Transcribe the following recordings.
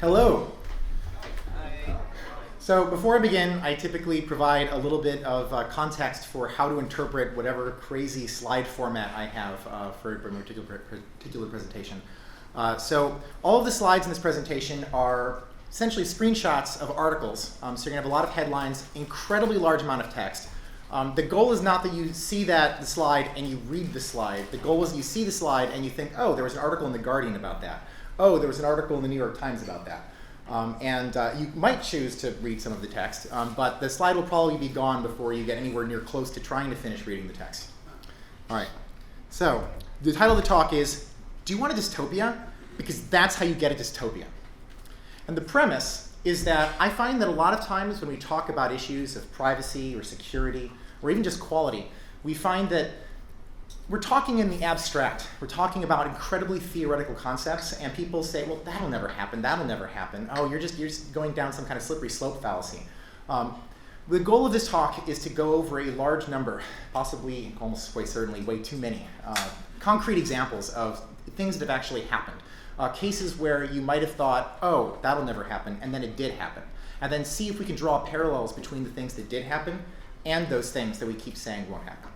Hello. So before I begin, I typically provide a little bit of context for how to interpret whatever crazy slide format I have for a particular presentation. So all of the slides in this presentation are essentially screenshots of articles. So you're going to have a lot of headlines, incredibly large amount of text. The goal is not that you see the slide and you read the slide. The goal is you see the slide and you think, oh, there was an article in The Guardian about that. Oh, there was an article in the New York Times about that. You might choose to read some of the text, but the slide will probably be gone before you get anywhere near close to trying to finish reading the text. All right, so the title of the talk is, do you want a dystopia? Because that's how you get a dystopia. And the premise is that I find that a lot of times when we talk about issues of privacy or security, or even just quality, we find that we're talking in the abstract. We're talking about incredibly theoretical concepts, and people say, well, that'll never happen, that'll never happen. Oh, you're just going down some kind of slippery slope fallacy. The goal of this talk is to go over a large number, possibly, almost quite certainly, way too many, concrete examples of things that have actually happened. Cases where you might have thought, oh, that'll never happen, and then it did happen. And then see if we can draw parallels between the things that did happen and those things that we keep saying won't happen.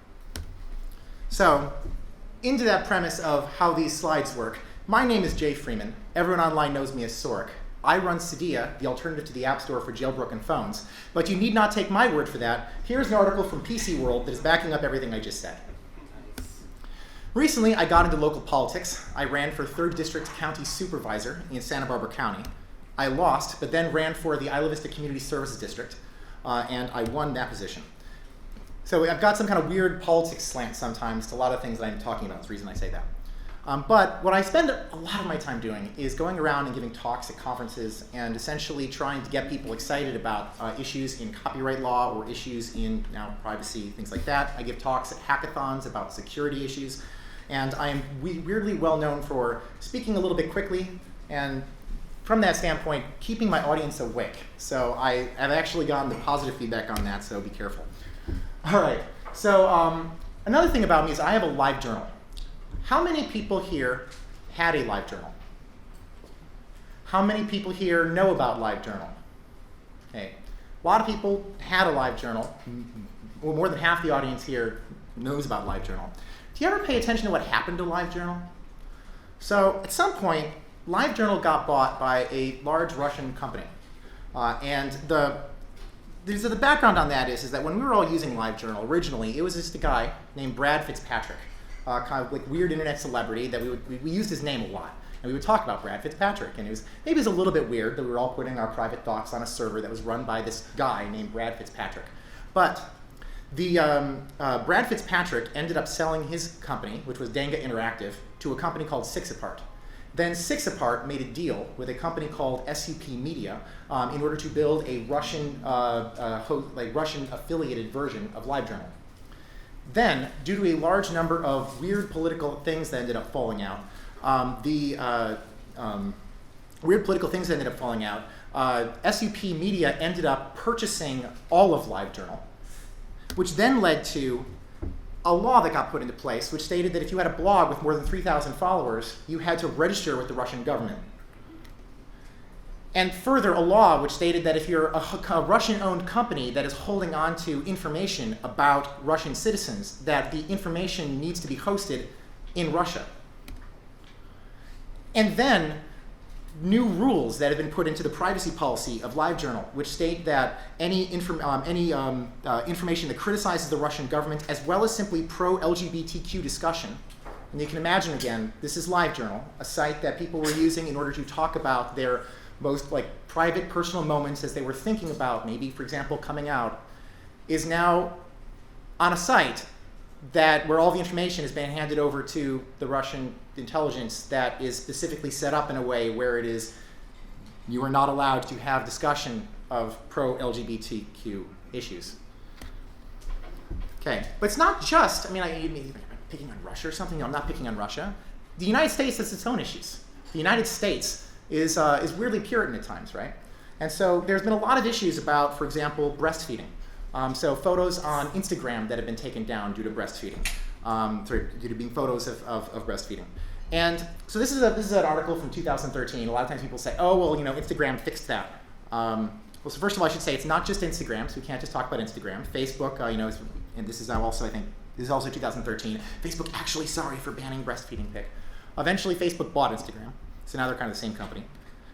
So, into that premise of how these slides work, my name is Jeff Freeman. Everyone online knows me as Sork. I run Cydia, the alternative to the App Store for jailbroken phones. But you need not take my word for that. Here's an article from PC World that is backing up everything I just said. Recently, I got into local politics. I ran for 3rd District County Supervisor in Santa Barbara County. I lost, but then ran for the Isla Vista Community Services District, and I won that position. So I've got some kind of weird politics slant sometimes to a lot of things that I'm talking about. That's the reason I say that. But what I spend a lot of my time doing is going around and giving talks at conferences and essentially trying to get people excited about issues in copyright law or issues in now privacy, things like that. I give talks at hackathons about security issues. And I am weirdly well known for speaking a little bit quickly and from that standpoint, keeping my audience awake. So I have actually gotten the positive feedback on that, so be careful. All right, so another thing about me is I have a LiveJournal. How many people here had a LiveJournal? How many people here know about LiveJournal? Okay, a lot of people had a LiveJournal. Well, more than half the audience here knows about LiveJournal. Do you ever pay attention to what happened to LiveJournal? So at some point, LiveJournal got bought by a large Russian company. The background on that is that when we were all using LiveJournal originally, it was just a guy named Brad Fitzpatrick, kind of like weird internet celebrity that we used his name a lot. And we would talk about Brad Fitzpatrick. And maybe it was a little bit weird that we were all putting our private docs on a server that was run by this guy named Brad Fitzpatrick. But Brad Fitzpatrick ended up selling his company, which was Danga Interactive, to a company called 6apart. Then 6apart made a deal with a company called SUP Media in order to build a Russian affiliated version of LiveJournal. Then, due to a large number of weird political things that ended up falling out, SUP Media ended up purchasing all of LiveJournal, which then led to a law that got put into place, which stated that if you had a blog with more than 3,000 followers, you had to register with the Russian government. And further, a law which stated that if you're a Russian-owned company that is holding on to information about Russian citizens, that the information needs to be hosted in Russia. And then new rules that have been put into the privacy policy of LiveJournal, which state that any information that criticizes the Russian government, as well as simply pro-LGBTQ discussion, and you can imagine again, this is LiveJournal, a site that people were using in order to talk about their most private personal moments as they were thinking about maybe, for example, coming out, is now on a site where all the information is being handed over to the Russian intelligence that is specifically set up in a way where you are not allowed to have discussion of pro-LGBTQ issues. Okay, but it's not just, I'm picking on Russia or something. No, I'm not picking on Russia. The United States has its own issues. The United States is weirdly Puritan at times, right? And so there's been a lot of issues about, for example, breastfeeding. So photos on Instagram that have been taken down due to breastfeeding, due to being photos of breastfeeding. And so this is an article from 2013. A lot of times people say, oh, well, Instagram fixed that. Well, so first of all, I should say it's not just Instagram, so we can't just talk about Instagram. Facebook, and this is now also, I think, this is also 2013. Facebook actually sorry for banning breastfeeding pic. Eventually, Facebook bought Instagram, so now they're kind of the same company.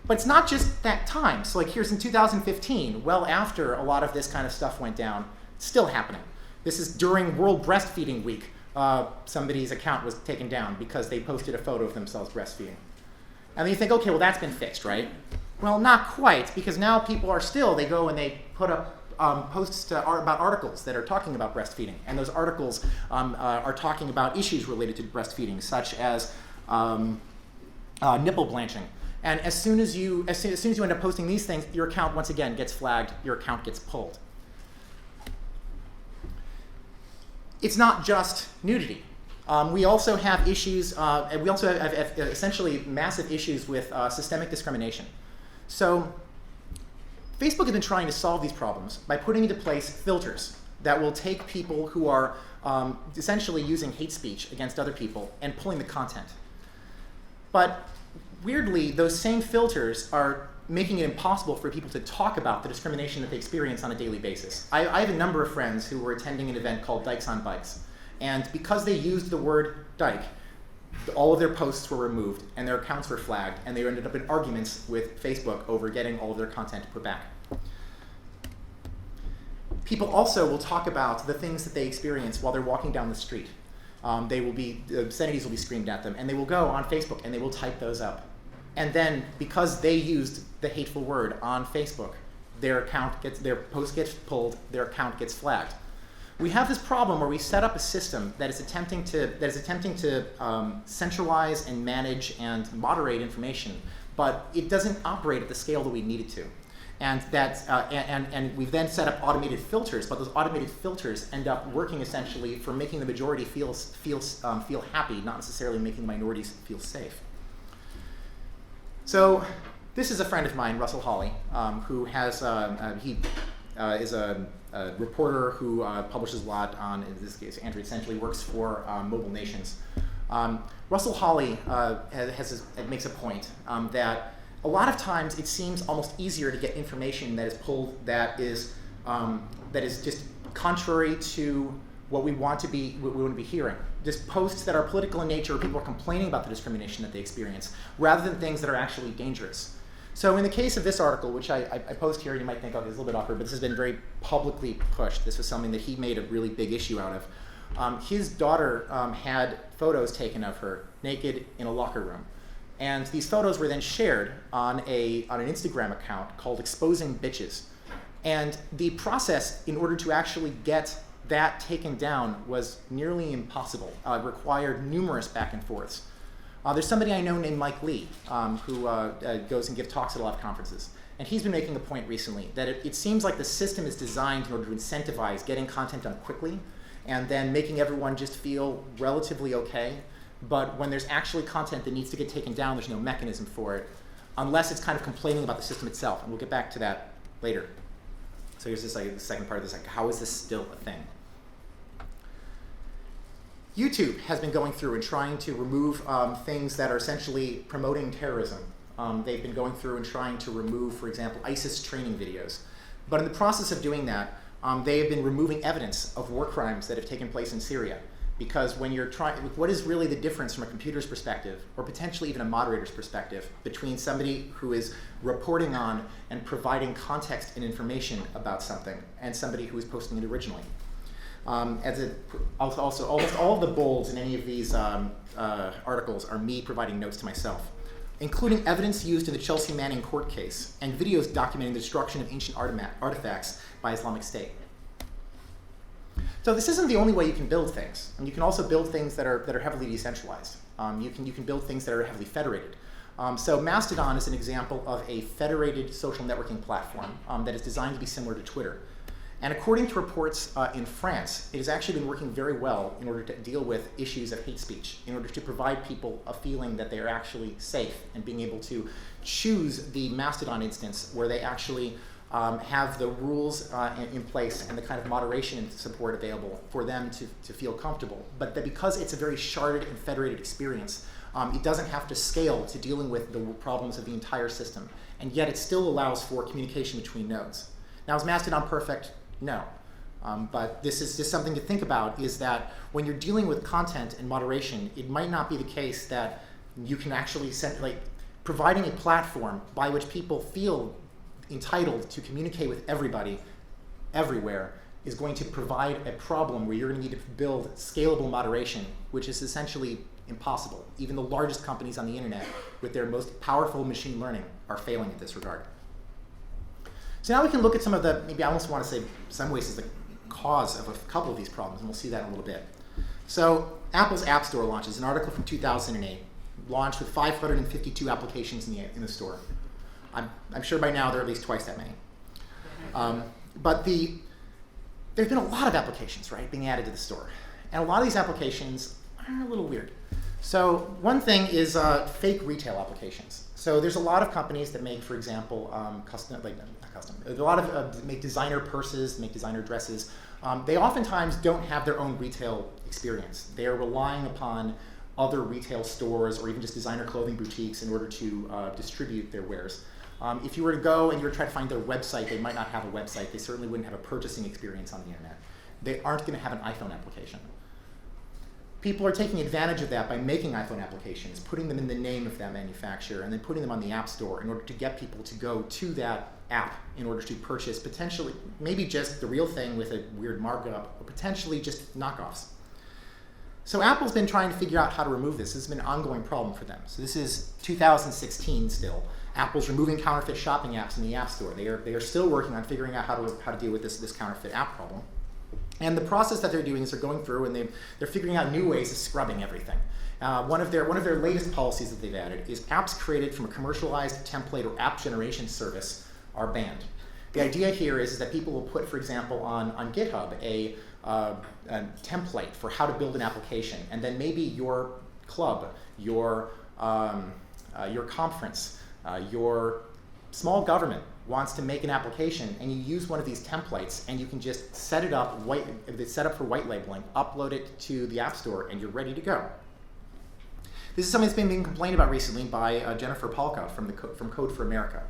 But it's not just that time. So like here's in 2015, well after a lot of this kind of stuff went down, it's still happening. This is during World Breastfeeding Week. Somebody's account was taken down because they posted a photo of themselves breastfeeding. And then you think, okay, well that's been fixed, right? Well, not quite, because now people are still, they go and they put up posts about articles that are talking about breastfeeding. And those articles are talking about issues related to breastfeeding, such as nipple blanching. And as soon as you end up posting these things, your account once again gets flagged, your account gets pulled. It's not just nudity. We also have issues, and we also have essentially massive issues with systemic discrimination. So Facebook has been trying to solve these problems by putting into place filters that will take people who are essentially using hate speech against other people and pulling the content. But weirdly, those same filters are making it impossible for people to talk about the discrimination that they experience on a daily basis. I have a number of friends who were attending an event called Dykes on Bikes. And because they used the word dyke, all of their posts were removed and their accounts were flagged, and they ended up in arguments with Facebook over getting all of their content put back. People also will talk about the things that they experience while they're walking down the street. Obscenities will be screamed at them, and they will go on Facebook and they will type those up. And then, because they used the hateful word on Facebook, their post gets pulled, their account gets flagged. We have this problem where we set up a system that is attempting to centralize and manage and moderate information, but it doesn't operate at the scale that we need it to. And and we've then set up automated filters, but those automated filters end up working essentially for making the majority feel happy, not necessarily making the minorities feel safe. So this is a friend of mine, Russell Hawley, who has is a reporter who publishes a lot on, in this case, Android, essentially works for Mobile Nations. Russell Hawley makes a point that a lot of times it seems almost easier to get information that is pulled that is just contrary to what we want to be hearing. Just posts that are political in nature, where people are complaining about the discrimination that they experience, rather than things that are actually dangerous. So in the case of this article, which I post here, you might think, okay, it's a little bit awkward, but this has been very publicly pushed. This was something that he made a really big issue out of. His daughter had photos taken of her naked in a locker room. And these photos were then shared on an Instagram account called Exposing Bitches. And the process in order to actually get that taken down was nearly impossible. It required numerous back and forths. There's somebody I know named Mike Lee who goes and gives talks at a lot of conferences. And he's been making a point recently that it seems like the system is designed in order to incentivize getting content done quickly and then making everyone just feel relatively okay. But when there's actually content that needs to get taken down, there's no mechanism for it, unless it's kind of complaining about the system itself. And we'll get back to that later. So here's this, the second part of this, how is this still a thing? YouTube has been going through and trying to remove things that are essentially promoting terrorism. They've been going through and trying to remove, for example, ISIS training videos. But in the process of doing that, they have been removing evidence of war crimes that have taken place in Syria. Because when you're trying, what is really the difference from a computer's perspective, or potentially even a moderator's perspective, between somebody who is reporting on and providing context and information about something and somebody who is posting it originally? Also, almost all of the bolds in any of these articles are me providing notes to myself, including evidence used in the Chelsea Manning court case and videos documenting the destruction of ancient artifacts by Islamic State. So this isn't the only way you can build things. And you can also build things that are heavily decentralized. You can build things that are heavily federated. So Mastodon is an example of a federated social networking platform that is designed to be similar to Twitter. And according to reports in France, it has actually been working very well in order to deal with issues of hate speech, in order to provide people a feeling that they are actually safe and being able to choose the Mastodon instance where they actually have the rules in place and the kind of moderation and support available for them to feel comfortable. But that because it's a very sharded and federated experience, It doesn't have to scale to dealing with the problems of the entire system. And yet it still allows for communication between nodes. Now, is Mastodon perfect? No. But this is just something to think about, is that when you're dealing with content and moderation, it might not be the case that you can actually send, providing a platform by which people feel entitled to communicate with everybody, everywhere, is going to provide a problem where you're going to need to build scalable moderation, which is essentially impossible. Even the largest companies on the internet with their most powerful machine learning are failing in this regard. So now we can look at some of the, maybe I almost want to say, some ways is the cause of a couple of these problems, and we'll see that in a little bit. So Apple's App Store launches, an article from 2008, launched with 552 applications in the store. I'm sure by now there are at least twice that many. But there's been a lot of applications, right, being added to the store. And a lot of these applications are a little weird. So one thing is fake retail applications. So there's a lot of companies that make, for example, make designer purses, make designer dresses. They oftentimes don't have their own retail experience. They are relying upon other retail stores or even just designer clothing boutiques in order to distribute their wares. If you were to go and you were to try to find their website, they might not have a website. They certainly wouldn't have a purchasing experience on the internet. They aren't going to have an iPhone application. People are taking advantage of that by making iPhone applications, putting them in the name of that manufacturer, and then putting them on the App Store in order to get people to go to that app in order to purchase potentially, maybe just the real thing with a weird markup, or potentially just knockoffs. So Apple's been trying to figure out how to remove this. This has been an ongoing problem for them. So this is 2016 still. Apple's removing counterfeit shopping apps in the App Store. They are still working on figuring out how to deal with this counterfeit app problem. And the process that they're doing is they're going through and they're figuring out new ways of scrubbing everything. One of their latest policies that they've added is apps created from a commercialized template or app generation service are banned. The idea here is that people will put, for example, on GitHub a template for how to build an application, and then maybe your club, your conference, your small government wants to make an application, and you use one of these templates, and you can just set it up, it's set up for white labeling, upload it to the App Store, and you're ready to go. This is something that's been being complained about recently by Jennifer Palka from Code for America.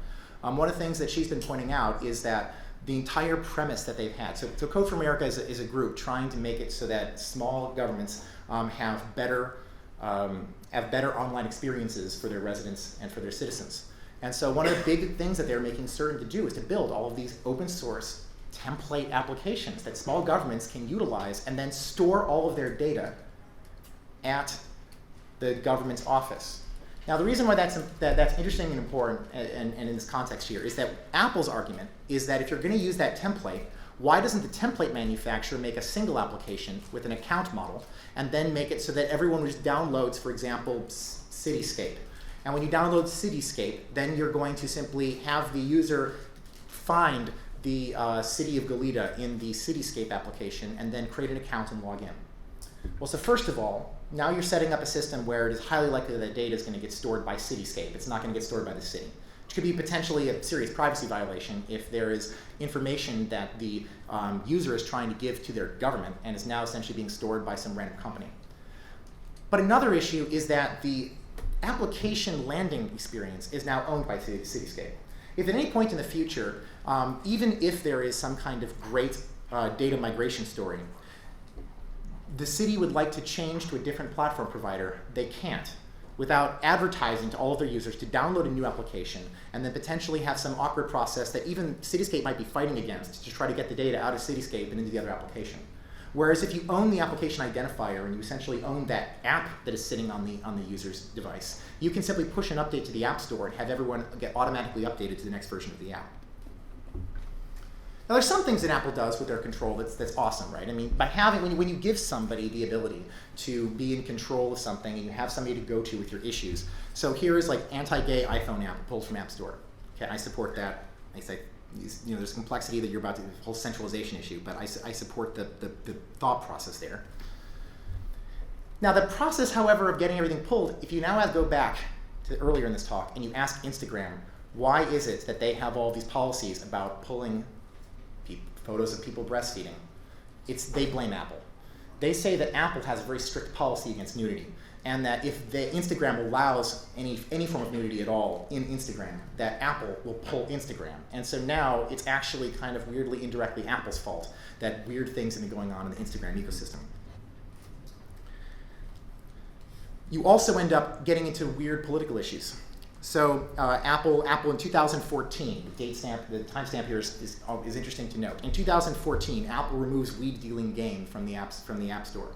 One of the things that she's been pointing out is that the entire premise that they've had, so Code for America is a group trying to make it so that small governments have better online experiences for their residents and for their citizens. And so one of the big things that they're making certain to do is to build all of these open source template applications that small governments can utilize and then store all of their data at the government's office. Now, the reason why that's interesting and important and in this context here is that Apple's argument is that if you're going to use that template, why doesn't the template manufacturer make a single application with an account model and then make it so that everyone just downloads, for example, Cityscape? And when you download Cityscape, then you're going to simply have the user find the city of Goleta in the Cityscape application and then create an account and log in. Well, so first of all, now you're setting up a system where it is highly likely that data is going to get stored by Cityscape. It's not going to get stored by the city, which could be potentially a serious privacy violation if there is information that the user is trying to give to their government and is now essentially being stored by some random company. But another issue is that the application landing experience is now owned by Cityscape. If at any point in the future, even if there is some kind of great data migration story, the city would like to change to a different platform provider, they can't, without advertising to all of their users to download a new application and then potentially have some awkward process that even Cityscape might be fighting against to try to get the data out of Cityscape and into the other application. Whereas if you own the application identifier and you essentially own that app that is sitting on the user's device, you can simply push an update to the App Store and have everyone get automatically updated to the next version of the app. Now, there's some things that Apple does with their control that's awesome, right? I mean, by having, when you give somebody the ability to be in control of something and you have somebody to go to with your issues. So here is like anti-gay iPhone app pulled from App Store. Okay, I support that. I say, there's complexity that you're about to, the whole centralization issue, but I support the thought process there. Now, the process, however, of getting everything pulled, if you now go back to earlier in this talk and you ask Instagram, why is it that they have all these policies about pulling photos of people breastfeeding? They blame Apple. They say that Apple has a very strict policy against nudity. and that if Instagram allows any form of nudity at all in Instagram, that Apple will pull Instagram. And so now it's actually kind of weirdly, indirectly Apple's fault that weird things have been going on in the Instagram ecosystem. You also end up getting into weird political issues. So Apple in 2014, the timestamp here is interesting to note. In 2014, Apple removes weed dealing game from the App Store.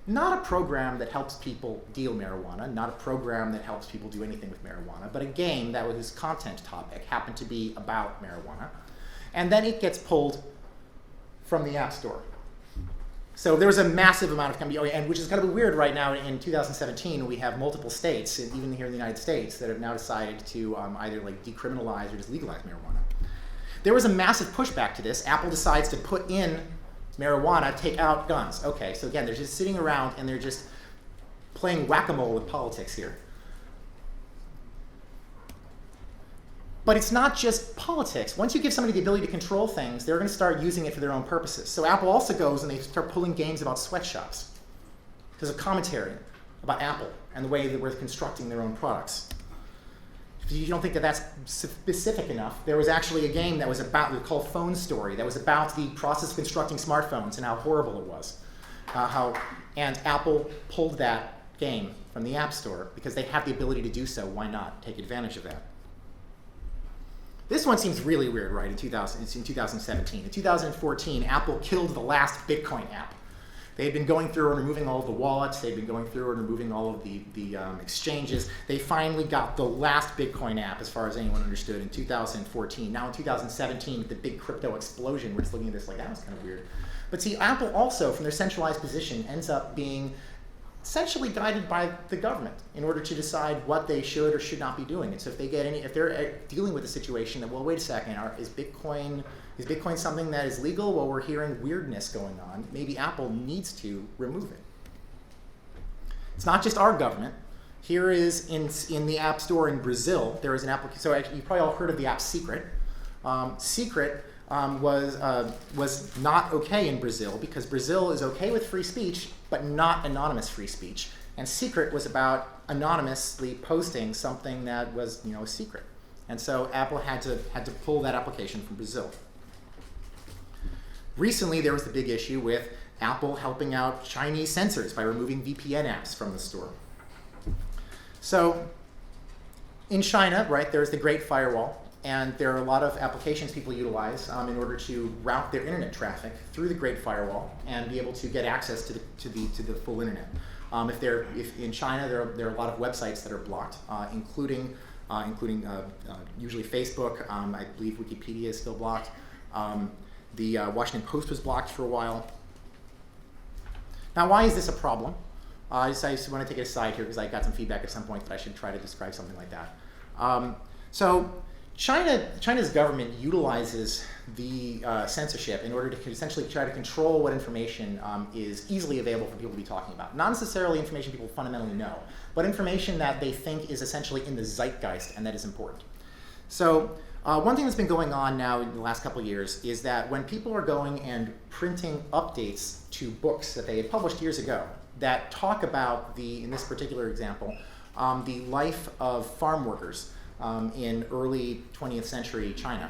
Not a program that helps people deal marijuana, not a program that helps people do anything with marijuana, but a game that whose content topic happened to be about marijuana. And then it gets pulled from the App Store. So there was a massive amount of and which is kind of weird right now. In 2017, we have multiple states, and even here in the United States, that have now decided to either like decriminalize or just legalize marijuana. There was a massive pushback to this. Apple decides to put in marijuana, take out guns. Okay, so again, they're just sitting around and they're just playing whack-a-mole with politics here. But it's not just politics. Once you give somebody the ability to control things, they're going to start using it for their own purposes. So Apple also goes and they start pulling games about sweatshops. There's a commentary about Apple and the way that we're constructing their own products. If you don't think that that's specific enough, there was actually a game that was called Phone Story that was about the process of constructing smartphones and how horrible it was. And Apple pulled that game from the App Store because they have the ability to do so. Why not take advantage of that? This one seems really weird, right? It's in 2017. In 2014, Apple killed the last Bitcoin app. They'd been going through and removing all of the wallets. They'd been going through and removing all of the exchanges. They finally got the last Bitcoin app, as far as anyone understood, in 2014. Now in 2017, with the big crypto explosion, we're just looking at this like, that was kind of weird. But see, Apple also, from their centralized position, ends up being essentially guided by the government in order to decide what they should or should not be doing. And so if they're dealing with a situation that, well, wait a second, is Bitcoin something that is legal? Well, we're hearing weirdness going on. Maybe Apple needs to remove it. It's not just our government. Here is in the App Store in Brazil, there is an application. So actually, you've probably all heard of the app Secret. Secret was not okay in Brazil because Brazil is okay with free speech, but not anonymous free speech. And Secret was about anonymously posting something that was, a secret. And so Apple had to pull that application from Brazil. Recently, there was the big issue with Apple helping out Chinese censors by removing VPN apps from the store. So in China, right, there's the Great Firewall. And there are a lot of applications people utilize in order to route their internet traffic through the Great Firewall and be able to get access to the full internet. If in China there are a lot of websites that are blocked, including usually Facebook. I believe Wikipedia is still blocked. The Washington Post was blocked for a while. Now, why is this a problem? I just want to take it aside here because I got some feedback at some point that I should try to describe something like that. So China's government utilizes the censorship in order to essentially try to control what information is easily available for people to be talking about. Not necessarily information people fundamentally know, but information that they think is essentially in the zeitgeist and that is important. So one thing that's been going on now in the last couple of years is that when people are going and printing updates to books that they had published years ago that talk about in this particular example, the life of farm workers in early 20th century China.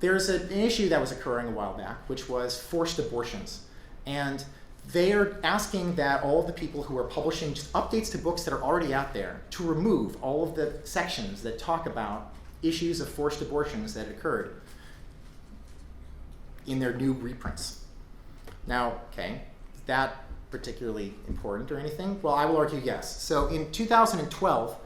There's an issue that was occurring a while back, which was forced abortions. And they are asking that all of the people who are publishing just updates to books that are already out there to remove all of the sections that talk about issues of forced abortions that occurred in their new reprints. Now, okay, is that particularly important or anything? Well, I will argue yes. So in 2012,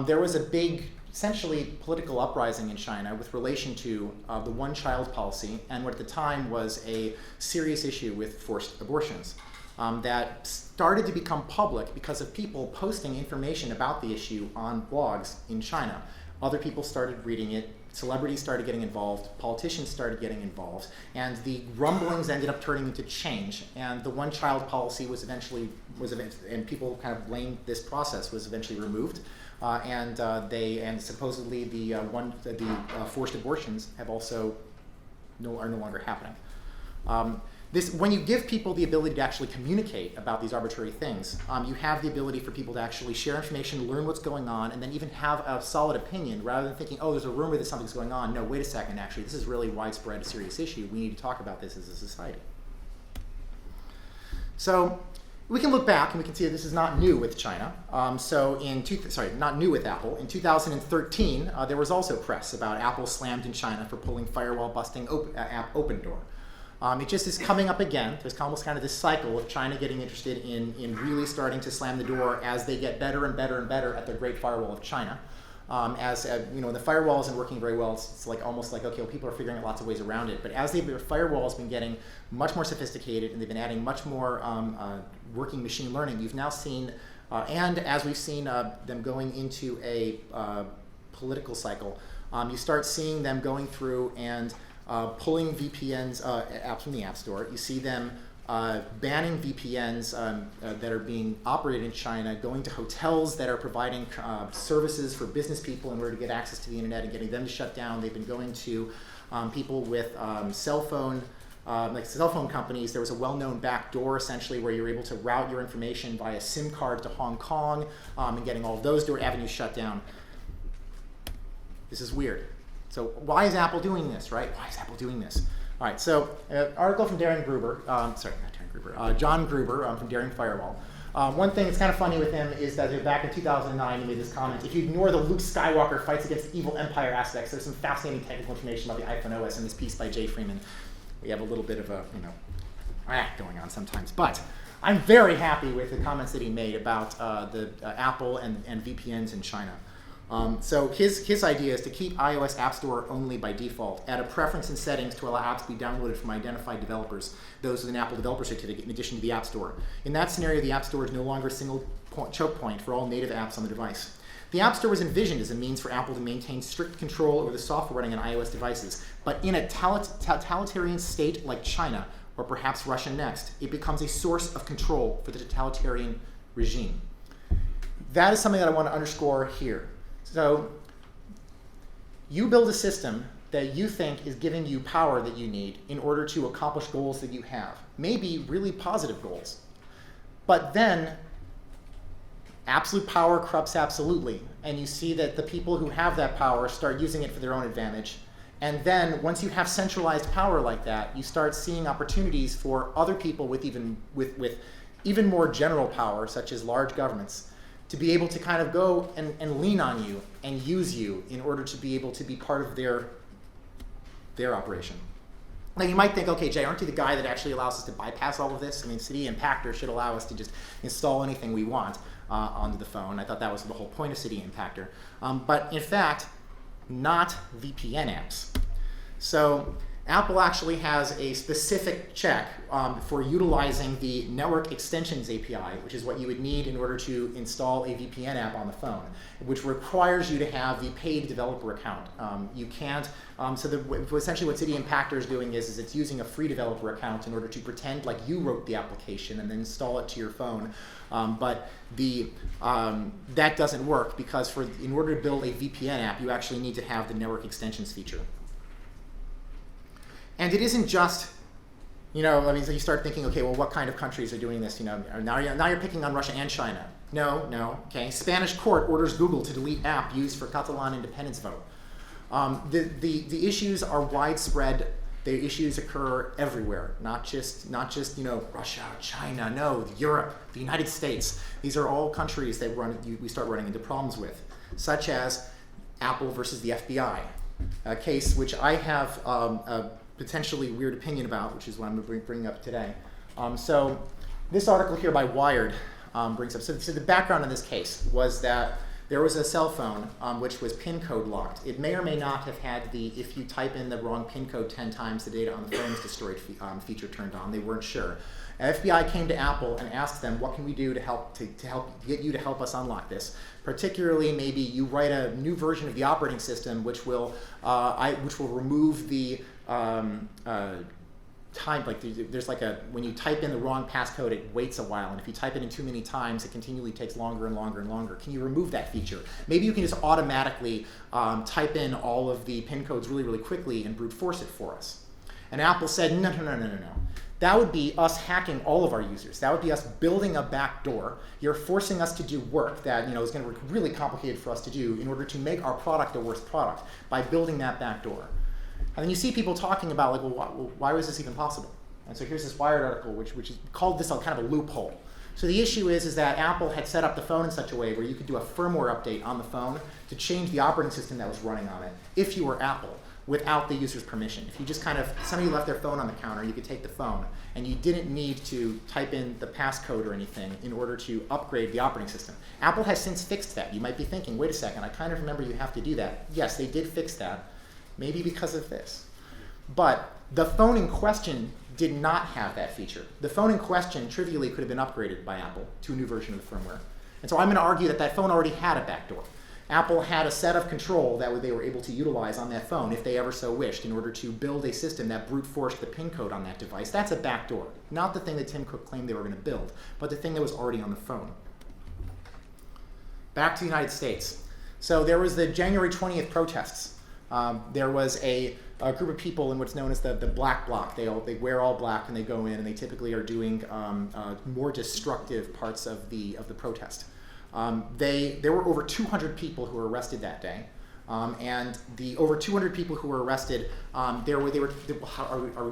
there was a big, essentially political uprising in China with relation to the one-child policy and what at the time was a serious issue with forced abortions that started to become public because of people posting information about the issue on blogs in China. Other people started reading it, celebrities started getting involved, politicians started getting involved, and the rumblings ended up turning into change. And the one-child policy and people kind of blamed this process, was eventually removed. And supposedly the forced abortions have also are no longer happening. When you give people the ability to actually communicate about these arbitrary things, you have the ability for people to actually share information, learn what's going on, and then even have a solid opinion rather than thinking, oh, there's a rumor that something's going on. No, wait a second, actually, this is really widespread, a serious issue. We need to talk about this as a society. So we can look back and we can see that this is not new with China. Not new with Apple. In 2013, there was also press about Apple slammed in China for pulling firewall busting app OpenDoor. It just is coming up again. There's almost kind of this cycle of China getting interested in really starting to slam the door as they get better and better and better at their Great Firewall of China. The firewall isn't working very well. It's like almost like, okay, well, people are figuring out lots of ways around it. But as their firewall has been getting much more sophisticated and they've been adding much more working machine learning, you've now seen, and as we've seen them going into a political cycle, you start seeing them going through and pulling VPNs, apps from the App Store. You see them banning VPNs that are being operated in China, going to hotels that are providing services for business people in order to get access to the internet and getting them to shut down. They've been going to people with cell phone companies. There was a well-known backdoor, essentially, where you're able to route your information via SIM card to Hong Kong and getting all of those door avenues shut down. This is weird. So why is Apple doing this, right? Why is Apple doing this? All right, so article from John Gruber from Daring Firewall. One thing that's kind of funny with him is that back in 2009 he made this comment: if you ignore the Luke Skywalker fights against the evil empire aspects, there's some fascinating technical information about the iPhone OS in this piece by Jeff Freeman. We have a little bit of a, going on sometimes. But I'm very happy with the comments that he made about the Apple and VPNs in China. So his idea is to keep iOS App Store only by default, add a preference in settings to allow apps to be downloaded from identified developers, those with an Apple developer certificate in addition to the App Store. In that scenario, the App Store is no longer a single choke point for all native apps on the device. The App Store was envisioned as a means for Apple to maintain strict control over the software running on iOS devices, but in a totalitarian state like China, or perhaps Russia next, it becomes a source of control for the totalitarian regime. That is something that I want to underscore here. So you build a system that you think is giving you power that you need in order to accomplish goals that you have, maybe really positive goals. But then absolute power corrupts absolutely, and you see that the people who have that power start using it for their own advantage. And then once you have centralized power like that, you start seeing opportunities for other people with even more general power, such as large governments, to be able to kind of go and lean on you and use you in order to be able to be part of their operation. Now you might think, okay, Jay, aren't you the guy that actually allows us to bypass all of this? I mean, CD Impactor should allow us to just install anything we want onto the phone. I thought that was the whole point of CD Impactor. But in fact, not VPN apps. So Apple actually has a specific check for utilizing the Network Extensions API, which is what you would need in order to install a VPN app on the phone, which requires you to have the paid developer account. You can't, essentially what CD Impactor is doing is it's using a free developer account in order to pretend like you wrote the application and then install it to your phone. But that doesn't work because in order to build a VPN app, you actually need to have the Network Extensions feature. And it isn't just, so you start thinking, okay, well, what kind of countries are doing this? Now you're picking on Russia and China. No, okay. Spanish court orders Google to delete app used for Catalan independence vote. The issues are widespread. The issues occur everywhere, not just Russia, China. No, Europe, the United States. These are all countries that we start running into problems with, such as Apple versus the FBI, a case which I have a potentially weird opinion about, which is what I'm going to bring up today. So this article here by Wired brings up, so the background in this case was that there was a cell phone which was PIN code locked. It may or may not have had if you type in the wrong PIN code 10 times, the data on the phone is destroyed feature turned on. They weren't sure. FBI came to Apple and asked them, what can we do to help get you to help us unlock this? Particularly, maybe you write a new version of the operating system which will remove the time, there's when you type in the wrong passcode, it waits a while, and if you type it in too many times, it continually takes longer and longer and longer. Can you remove that feature? Maybe you can just automatically type in all of the PIN codes really, really quickly and brute force it for us. And Apple said, no. That would be us hacking all of our users. That would be us building a backdoor. You're forcing us to do work that is going to be really complicated for us to do in order to make our product a worse product by building that backdoor. And then you see people talking about, like, well, why was this even possible? And so here's this Wired article, which is called this kind of a loophole. So the issue is that Apple had set up the phone in such a way where you could do a firmware update on the phone to change the operating system that was running on it, if you were Apple, without the user's permission. If you just somebody left their phone on the counter, you could take the phone, and you didn't need to type in the passcode or anything in order to upgrade the operating system. Apple has since fixed that. You might be thinking, wait a second, I kind of remember you have to do that. Yes, they did fix that, maybe because of this. But the phone in question did not have that feature. The phone in question trivially could have been upgraded by Apple to a new version of the firmware. And so I'm going to argue that phone already had a backdoor. Apple had a set of control that they were able to utilize on that phone if they ever so wished in order to build a system that brute forced the PIN code on that device. That's a backdoor. Not the thing that Tim Cook claimed they were going to build, but the thing that was already on the phone. Back to the United States. So there was the January 20th protests. There was a group of people in what's known as the black bloc. They wear all black and they go in and they typically are doing more destructive parts of the protest. There were over 200 people who were arrested that day, and the over 200 people who were arrested, are we going to be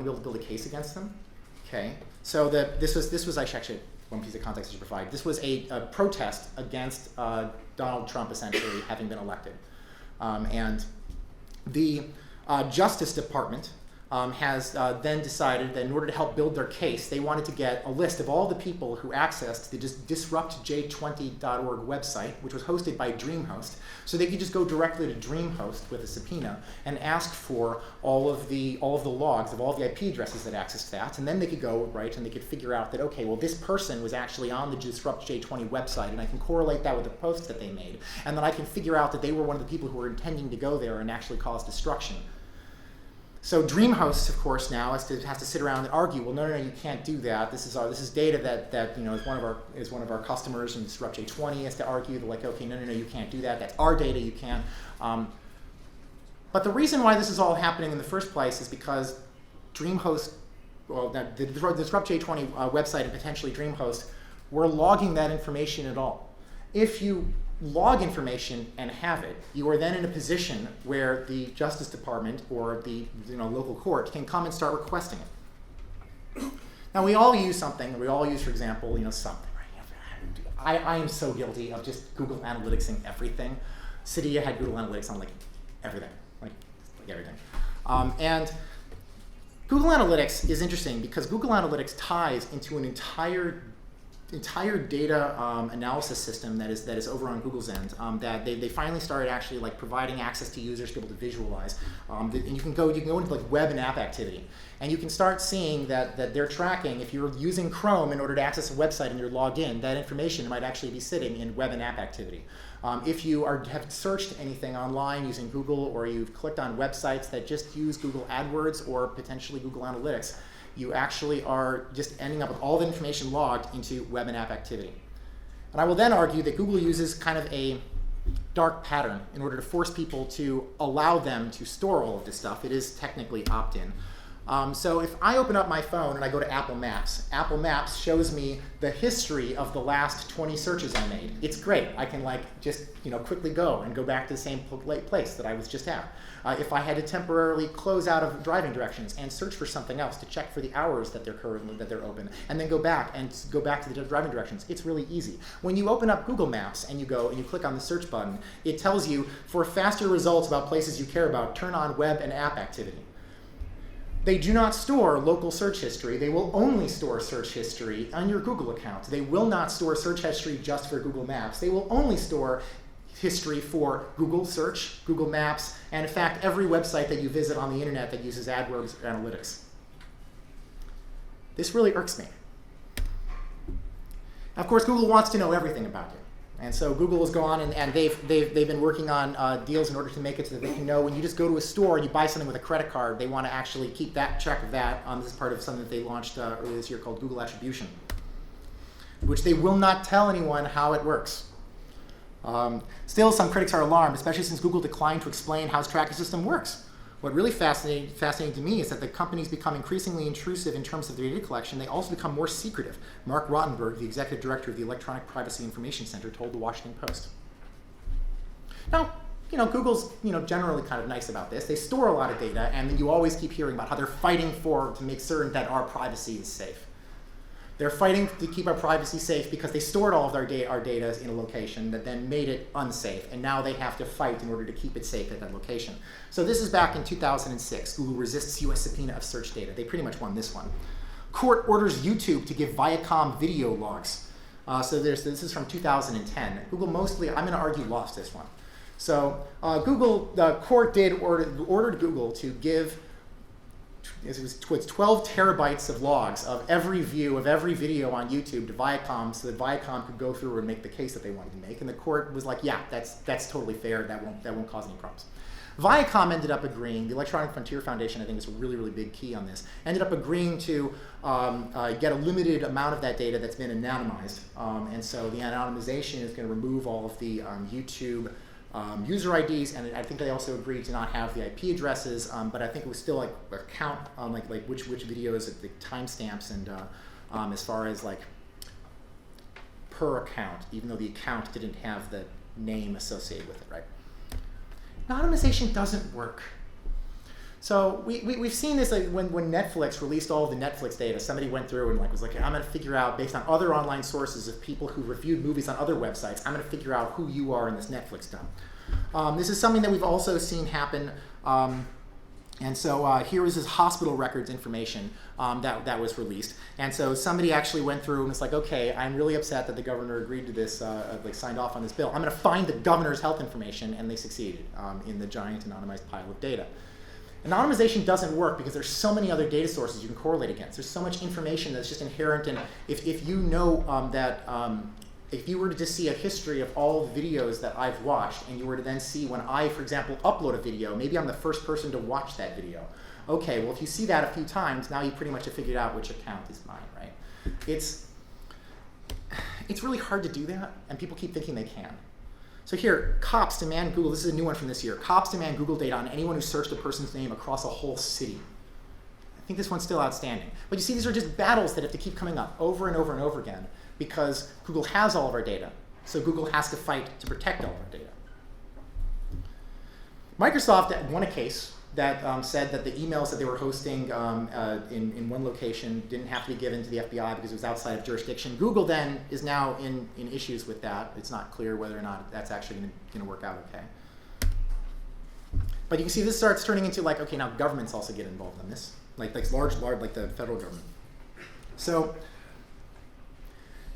able to build a case against them? Okay, so this was actually one piece of context I should provide. This was a protest against Donald Trump essentially having been elected, and the Justice Department has then decided that in order to help build their case, they wanted to get a list of all the people who accessed the disruptj20.org website, which was hosted by DreamHost, so they could just go directly to DreamHost with a subpoena and ask for all of the logs of all the IP addresses that accessed that, and then they could go and they could figure out that, okay, well, this person was actually on the DisruptJ20 website, and I can correlate that with the posts that they made, and then I can figure out that they were one of the people who were intending to go there and actually cause destruction. So DreamHost, of course, now has to sit around and argue. Well, no, you can't do that. This is data that is one of our customers, and DisruptJ20 has to argue. They're like, okay, no, you can't do that. That's our data. You can't. But the reason why this is all happening in the first place is because DreamHost, the DisruptJ20 website and potentially DreamHost, were logging that information at all. If you log information and have it, you are then in a position where the Justice Department or the local court can come and start requesting it. Now, we all use something. We all use, for example, something. Right? I am so guilty of just Google Analyticsing everything. Cydia had Google Analytics on everything, like everything. And Google Analytics is interesting because Google Analytics ties into an entire data analysis system that is over on Google's end, that they finally started actually providing access to users to be able to visualize. And you can go into web and app activity, and you can start seeing that they're tracking if you're using Chrome in order to access a website and you're logged in, that information might actually be sitting in web and app activity. If you have searched anything online using Google, or you've clicked on websites that just use Google AdWords or potentially Google Analytics, you actually are just ending up with all the information logged into web and app activity. And I will then argue that Google uses kind of a dark pattern in order to force people to allow them to store all of this stuff. It is technically opt-in. So if I open up my phone and I go to Apple Maps shows me the history of the last 20 searches I made. It's great. I can just quickly go and go back to the same place that I was just at. If I had to temporarily close out of driving directions and search for something else to check for the hours that they're open, and then go back to the driving directions, it's really easy. When you open up Google Maps and you go and you click on the search button, it tells you for faster results about places you care about, turn on web and app activity. They do not store local search history. They will only store search history on your Google account. They will not store search history just for Google Maps. They will only store history for Google Search, Google Maps, and in fact, every website that you visit on the internet that uses AdWords or Analytics. This really irks me. Of course, Google wants to know everything about you. And so Google has gone and they've been working on deals in order to make it so that they can know when you just go to a store and you buy something with a credit card, they want to actually keep that track of that. This is part of something that they launched earlier this year called Google Attribution, which they will not tell anyone how it works. Still, some critics are alarmed, especially since Google declined to explain how its tracking system works. What really fascinating to me is that the companies become increasingly intrusive in terms of their data collection. They also become more secretive. Mark Rottenberg, the executive director of the Electronic Privacy Information Center, told the Washington Post. Now, Google's generally kind of nice about this. They store a lot of data, and you always keep hearing about how they're fighting to make certain that our privacy is safe. They're fighting to keep our privacy safe because they stored all of our data in a location that then made it unsafe, and now they have to fight in order to keep it safe at that location. So this is back in 2006. Google resists U.S. subpoena of search data. They pretty much won this one. Court orders YouTube to give Viacom video logs. So this is from 2010. Google mostly, I'm going to argue, lost this one. So the court ordered Google to give, it was 12 terabytes of logs of every view of every video on YouTube to Viacom, so that Viacom could go through and make the case that they wanted to make. And the court was like, yeah, that's totally fair. That won't cause any problems. Viacom ended up agreeing. The Electronic Frontier Foundation, I think, is a really, really big key on this. Ended up agreeing to get a limited amount of that data that's been anonymized. And so the anonymization is going to remove all of the YouTube user IDs, and I think they also agreed to not have the IP addresses, but I think it was still like a count on like which videos, the timestamps, and as far as like per account, even though the account didn't have the name associated with it, right? Anonymization doesn't work. So we've seen this like when Netflix released all of the Netflix data. Somebody went through and was like, I'm going to figure out, based on other online sources of people who reviewed movies on other websites, I'm going to figure out who you are in this Netflix dump. This is something that we've also seen happen. And so here was his hospital records information that was released. And so somebody actually went through and was like, okay, I'm really upset that the governor agreed to this, signed off on this bill. I'm going to find the governor's health information, and they succeeded in the giant anonymized pile of data. Anonymization doesn't work because there's so many other data sources you can correlate against. There's so much information that's just inherent in, if you know if you were to just see a history of all the videos that I've watched, and you were to then see when I, for example, upload a video, maybe I'm the first person to watch that video. Okay, well, if you see that a few times, now you pretty much have figured out which account is mine, right? It's really hard to do that, and people keep thinking they can. So here, cops demand Google, this is a new one from this year, cops demand Google data on anyone who searched a person's name across a whole city. I think this one's still outstanding. But you see, these are just battles that have to keep coming up over and over and over again because Google has all of our data. So Google has to fight to protect all of our data. Microsoft won a case that said that the emails that they were hosting in one location didn't have to be given to the FBI because it was outside of jurisdiction. Google then is now in issues with that. It's not clear whether or not that's actually going to work out okay. But you can see this starts turning into like, okay, now governments also get involved in this, like large, like the federal government. So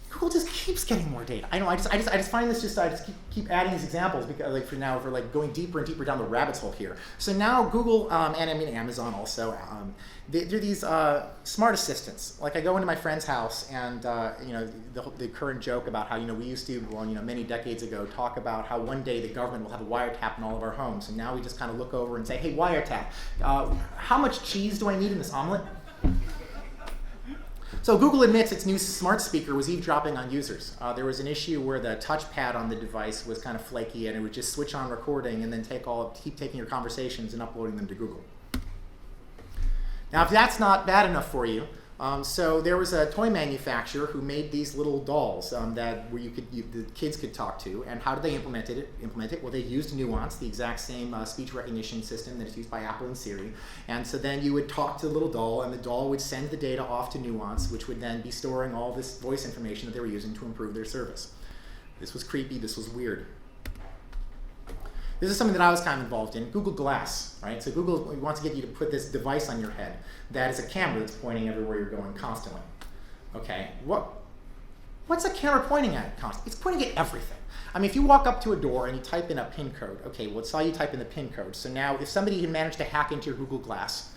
Google just keeps getting more data. I know. I just find this I just keep adding these examples because for going deeper and deeper down the rabbit hole here. So now Google and I mean Amazon also, they're these smart assistants. Like I go into my friend's house and the current joke about how we used to many decades ago talk about how one day the government will have a wiretap in all of our homes, and now we just kind of look over and say, hey, wiretap, how much cheese do I need in this omelet? So Google admits its new smart speaker was eavesdropping on users. There was an issue where the touchpad on the device was kind of flaky, and it would just switch on recording and then keep taking your conversations and uploading them to Google. Now, if that's not bad enough for you, so there was a toy manufacturer who made these little dolls where the kids could talk to. And how did they implement it? Well, they used Nuance, the exact same speech recognition system that is used by Apple and Siri. And so then you would talk to the little doll, and the doll would send the data off to Nuance, which would then be storing all this voice information that they were using to improve their service. This was creepy. This was weird. This is something that I was kind of involved in. Google Glass, right? So Google wants to get you to put this device on your head that is a camera that's pointing everywhere you're going constantly. Okay, what's a camera pointing at constantly? It's pointing at everything. I mean, if you walk up to a door and you type in a PIN code, okay, well, it saw you type in the PIN code. So now if somebody had managed to hack into your Google Glass,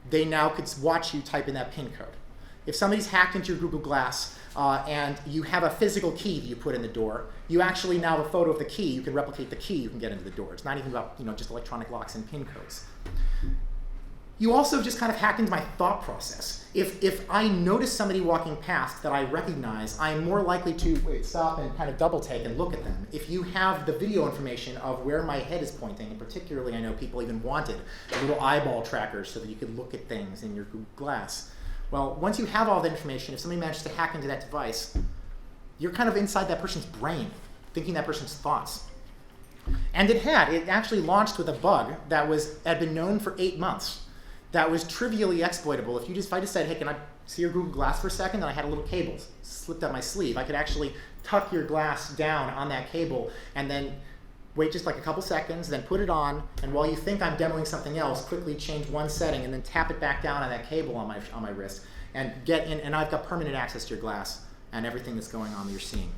they now could watch you type in that PIN code. If somebody's hacked into your Google Glass and you have a physical key that you put in the door, you actually now have a photo of the key. You can replicate the key. You can get into the door. It's not even about just electronic locks and PIN codes. You also just kind of hacked into my thought process. If I notice somebody walking past that I recognize, I'm more likely to stop and kind of double take and look at them. If you have the video information of where my head is pointing, and particularly I know people even wanted little eyeball trackers so that you could look at things in your Google Glass. Well, once you have all that information, if somebody manages to hack into that device, you're kind of inside that person's brain, thinking that person's thoughts. And it actually launched with a bug that had been known for 8 months. That was trivially exploitable. If I just said, hey, can I see your Google Glass for a second? And I had a little cable slipped up my sleeve. I could actually tuck your glass down on that cable and then wait just like a couple seconds, then put it on, and while you think I'm demoing something else, quickly change one setting and then tap it back down on that cable on my wrist and get in, and I've got permanent access to your glass and everything that's going on that you're seeing.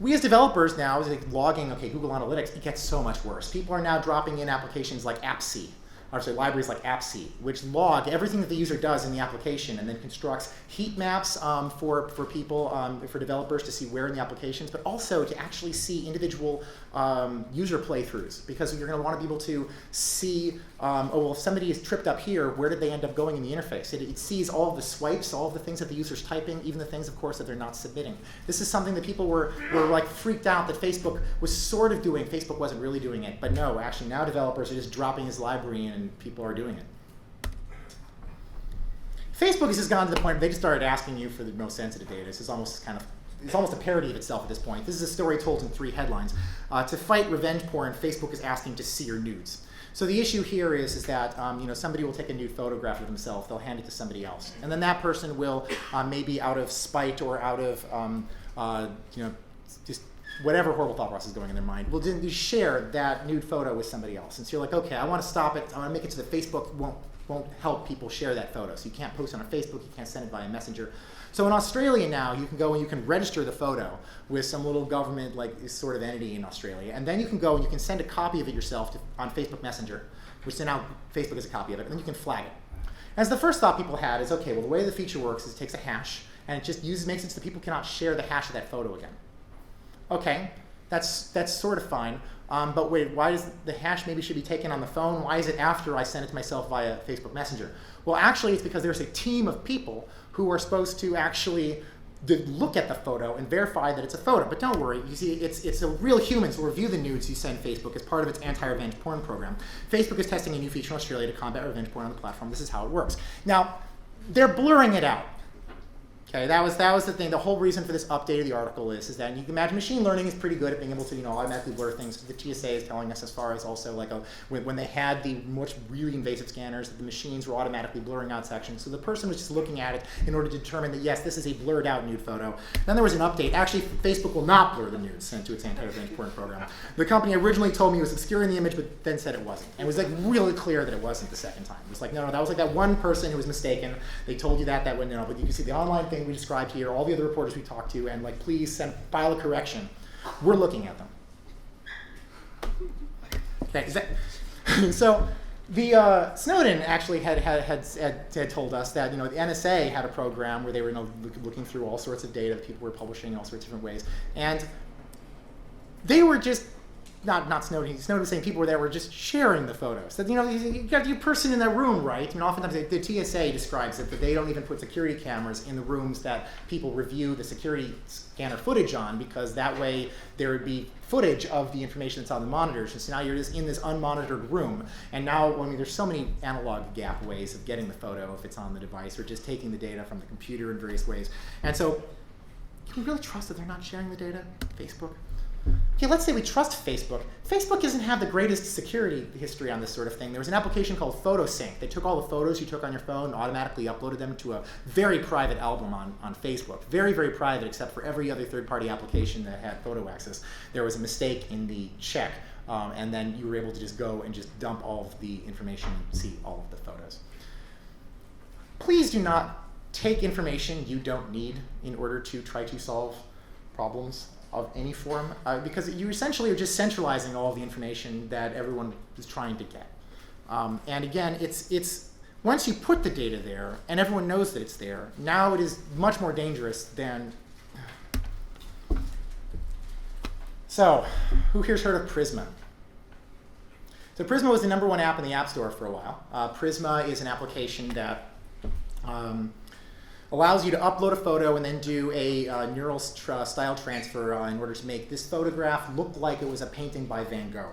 We as developers now, logging, Google Analytics, it gets so much worse. People are now dropping in applications like libraries like AppC, which log everything that the user does in the application and then constructs heat maps for people, for developers to see where in the applications, but also to actually see individual user playthroughs, because you're going to want to be able to see, if somebody is tripped up here, where did they end up going in the interface? It sees all of the swipes, all of the things that the user's typing, even the things, of course, that they're not submitting. This is something that people were like freaked out that Facebook was sort of doing. Facebook wasn't really doing it, but no, actually now developers are just dropping this library in and people are doing it. Facebook has just gone to the point where they just started asking you for the most sensitive data. This is almost a parody of itself at this point. This is a story told in 3 headlines. To fight revenge porn, Facebook is asking to see your nudes. So the issue here is that somebody will take a nude photograph of themselves, they'll hand it to somebody else, and then that person will maybe out of spite or out of just whatever horrible thought process is going in their mind, will just share that nude photo with somebody else. And so you're like, okay, I want to stop it. I want to make it so that Facebook won't help people share that photo. So you can't post it on Facebook, you can't send it via Messenger. So in Australia now, you can go and you can register the photo with some little government sort of entity in Australia. And then you can go and you can send a copy of it yourself on Facebook Messenger, which then now Facebook has a copy of it, and then you can flag it. As the first thought people had is, okay, well, the way the feature works is it takes a hash, and it just makes it so that people cannot share the hash of that photo again. Okay, that's sort of fine. But wait, why does the hash maybe should be taken on the phone? Why is it after I send it to myself via Facebook Messenger? Well, actually, it's because there's a team of people who are supposed to actually look at the photo and verify that it's a photo. But don't worry, you see, it's a real humans who review the nudes you send Facebook as part of its anti-revenge porn program. Facebook is testing a new feature in Australia to combat revenge porn on the platform. This is how it works. Now, they're blurring it out. Okay, that was the thing. The whole reason for this update of the article is that you can imagine machine learning is pretty good at being able to automatically blur things. The TSA is telling us as far as also when they had the much really invasive scanners, that the machines were automatically blurring out sections. So the person was just looking at it in order to determine that yes, this is a blurred out nude photo. Then there was an update. Actually, Facebook will not blur the nudes sent to its anti-revenge porn program. The company originally told me it was obscuring the image, but then said it wasn't. And it was really clear that it wasn't the second time. It was no, that was that one person who was mistaken. They told you that wouldn't know, but you can see the online thing we described here, all the other reporters we talked to, and please file a correction. We're looking at them. Okay, so the Snowden actually had told us that the NSA had a program where they were looking through all sorts of data that people were publishing in all sorts of different ways, and they were just not Snowden. Snowden was saying people were just sharing the photos. That you got your person in that room, right? Oftentimes the TSA describes it that they don't even put security cameras in the rooms that people review the security scanner footage on, because that way there would be footage of the information that's on the monitors. And so now you're just in this unmonitored room. And now, there's so many analog gap ways of getting the photo if it's on the device, or just taking the data from the computer in various ways. And so, can we really trust that they're not sharing the data? Facebook? Okay, let's say we trust Facebook. Facebook doesn't have the greatest security history on this sort of thing. There was an application called PhotoSync. They took all the photos you took on your phone and automatically uploaded them to a very private album on Facebook. Very, very private, except for every other third-party application that had photo access. There was a mistake in the check, and then you were able to just go and just dump all of the information and see all of the photos. Please do not take information you don't need in order to try to solve problems of any form, because you essentially are just centralizing all the information that everyone is trying to get. And again, it's once you put the data there and everyone knows that it's there, now it is much more dangerous than. So, who here's heard of Prisma? So Prisma was the #1 app in the App Store for a while. Prisma is an application that allows you to upload a photo and then do a neural style transfer in order to make this photograph look like it was a painting by Van Gogh.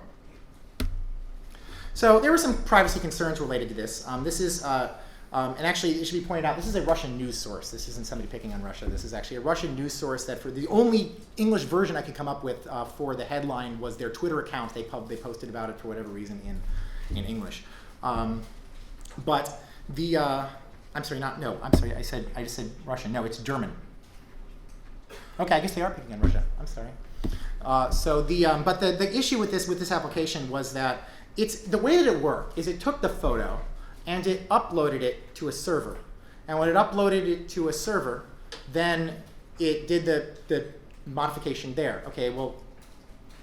So there were some privacy concerns related to this. This is, and actually it should be pointed out, this is a Russian news source. This isn't somebody picking on Russia. This is actually a Russian news source that for the only English version I could come up with for the headline was their Twitter account. They posted about it for whatever reason in English. But the, I'm sorry, I just said Russian. No, it's German. Okay, I guess they are picking on Russia. I'm sorry. But the issue with this application was that the way that it worked is it took the photo and it uploaded it to a server. And when it uploaded it to a server, then it did the modification there. Okay, well,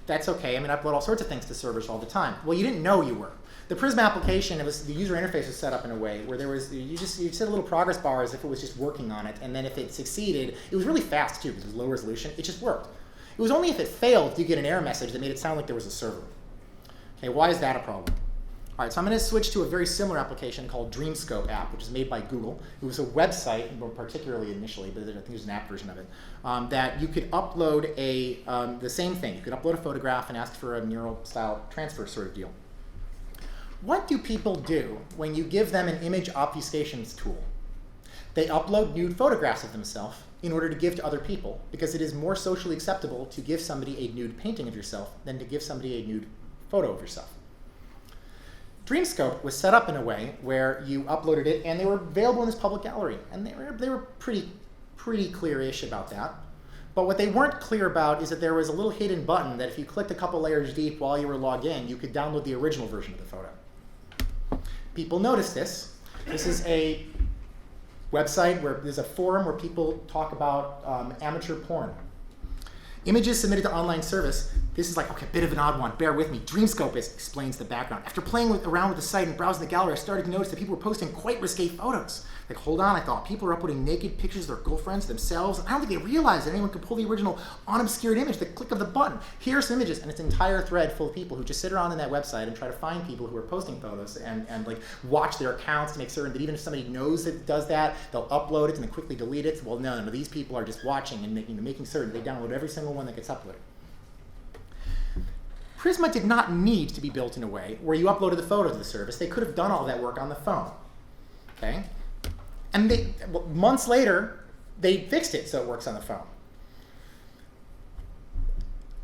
that's okay. I mean, I upload all sorts of things to servers all the time. Well, you didn't know you were. The Prisma application, the user interface was set up in a way where you set a little progress bar as if it was just working on it, and then if it succeeded, it was really fast too because it was low resolution. It just worked. It was only if it failed did you get an error message that made it sound like there was a server. Okay, why is that a problem? All right, so I'm going to switch to a very similar application called Dreamscope app, which is made by Google. It was a website, more particularly initially, but I think there's an app version of it, that you could upload the same thing. You could upload a photograph and ask for a neural style transfer sort of deal. What do people do when you give them an image obfuscation tool? They upload nude photographs of themselves in order to give to other people because it is more socially acceptable to give somebody a nude painting of yourself than to give somebody a nude photo of yourself. Dreamscope was set up in a way where you uploaded it and they were available in this public gallery. And they were pretty clear-ish about that. But what they weren't clear about is that there was a little hidden button that if you clicked a couple layers deep while you were logged in, you could download the original version of the photo. People noticed this. This is a website where there's a forum where people talk about amateur porn. Images submitted to online service. This is like, okay, a bit of an odd one. Bear with me. Dreamscope explains the background. After playing around with the site and browsing the gallery, I started to notice that people were posting quite risque photos. Like, hold on, I thought. People are uploading naked pictures of their girlfriends, themselves. I don't think they realized that anyone could pull the original unobscured image, the click of the button. Here are some images, and it's an entire thread full of people who just sit around in that website and try to find people who are posting photos and like watch their accounts to make certain that even if somebody knows that it does that, they'll upload it and then quickly delete it. Well, no, these people are just watching and making certain they download every single one that gets uploaded. Prisma did not need to be built in a way where you uploaded the photo to the service. They could have done all that work on the phone. Okay? And months later, they fixed it so it works on the phone.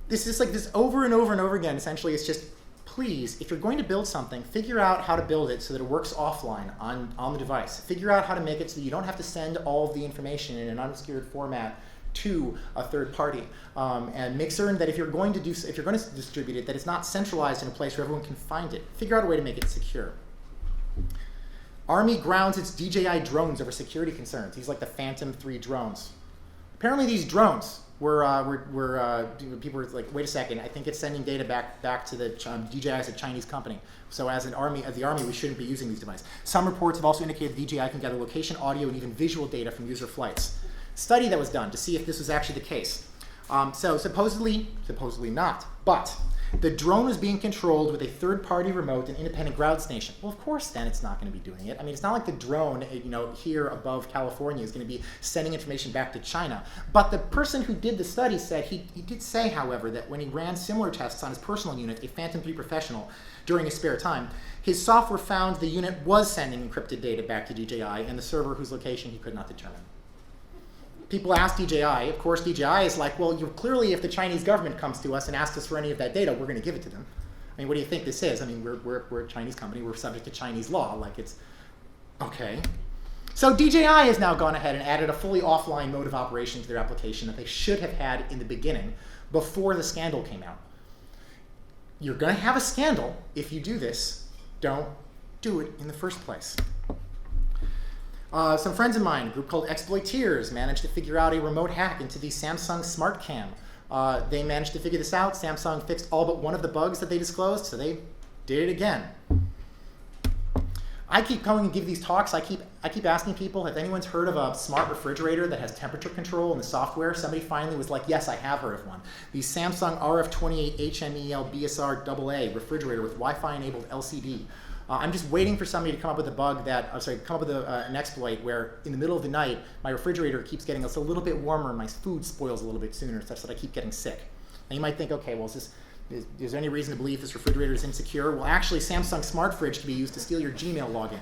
This is like this over and over and over again. Essentially, it's just, please, if you're going to build something, figure out how to build it so that it works offline on the device. Figure out how to make it so that you don't have to send all of the information in an unobscured format to a third party, and make certain that if you're going to distribute it, that it's not centralized in a place where everyone can find it. Figure out a way to make it secure. Army grounds its DJI drones over security concerns. These are like the Phantom 3 drones. Apparently, these drones people were like, wait a second, I think it's sending data back to the DJI as a Chinese company. So as the army, we shouldn't be using these devices. Some reports have also indicated DJI can gather location, audio, and even visual data from user flights. Study that was done to see if this was actually the case. So supposedly not, but the drone was being controlled with a third-party remote and independent ground station. Well, of course, then it's not going to be doing it. I mean, it's not like the drone, here above California is going to be sending information back to China. But the person who did the study said he did say, however, that when he ran similar tests on his personal unit, a Phantom 3 Professional, during his spare time, his software found the unit was sending encrypted data back to DJI and the server whose location he could not determine. People ask DJI, of course DJI is like, well, clearly if the Chinese government comes to us and asks us for any of that data, we're going to give it to them. I mean, what do you think this is? I mean, we're a Chinese company, we're subject to Chinese law, like it's, okay. So DJI has now gone ahead and added a fully offline mode of operation to their application that they should have had in the beginning before the scandal came out. You're going to have a scandal if you do this. Don't do it in the first place. Some friends of mine, a group called Exploiteers, managed to figure out a remote hack into the Samsung Smart Cam. They managed to figure this out. Samsung fixed all but one of the bugs that they disclosed, so they did it again. I keep coming and give these talks. I keep asking people, have anyone's heard of a smart refrigerator that has temperature control in the software? Somebody finally was like, yes, I have heard of one. The Samsung RF28 HMEL BSR AA refrigerator with Wi-Fi enabled LCD. I'm just waiting for somebody to come up with a bug that, come up with an exploit where in the middle of the night, my refrigerator keeps getting a little bit warmer and my food spoils a little bit sooner such that I keep getting sick. And you might think, okay, well, is there any reason to believe this refrigerator is insecure? Well, actually, Samsung Smart Fridge can be used to steal your Gmail login.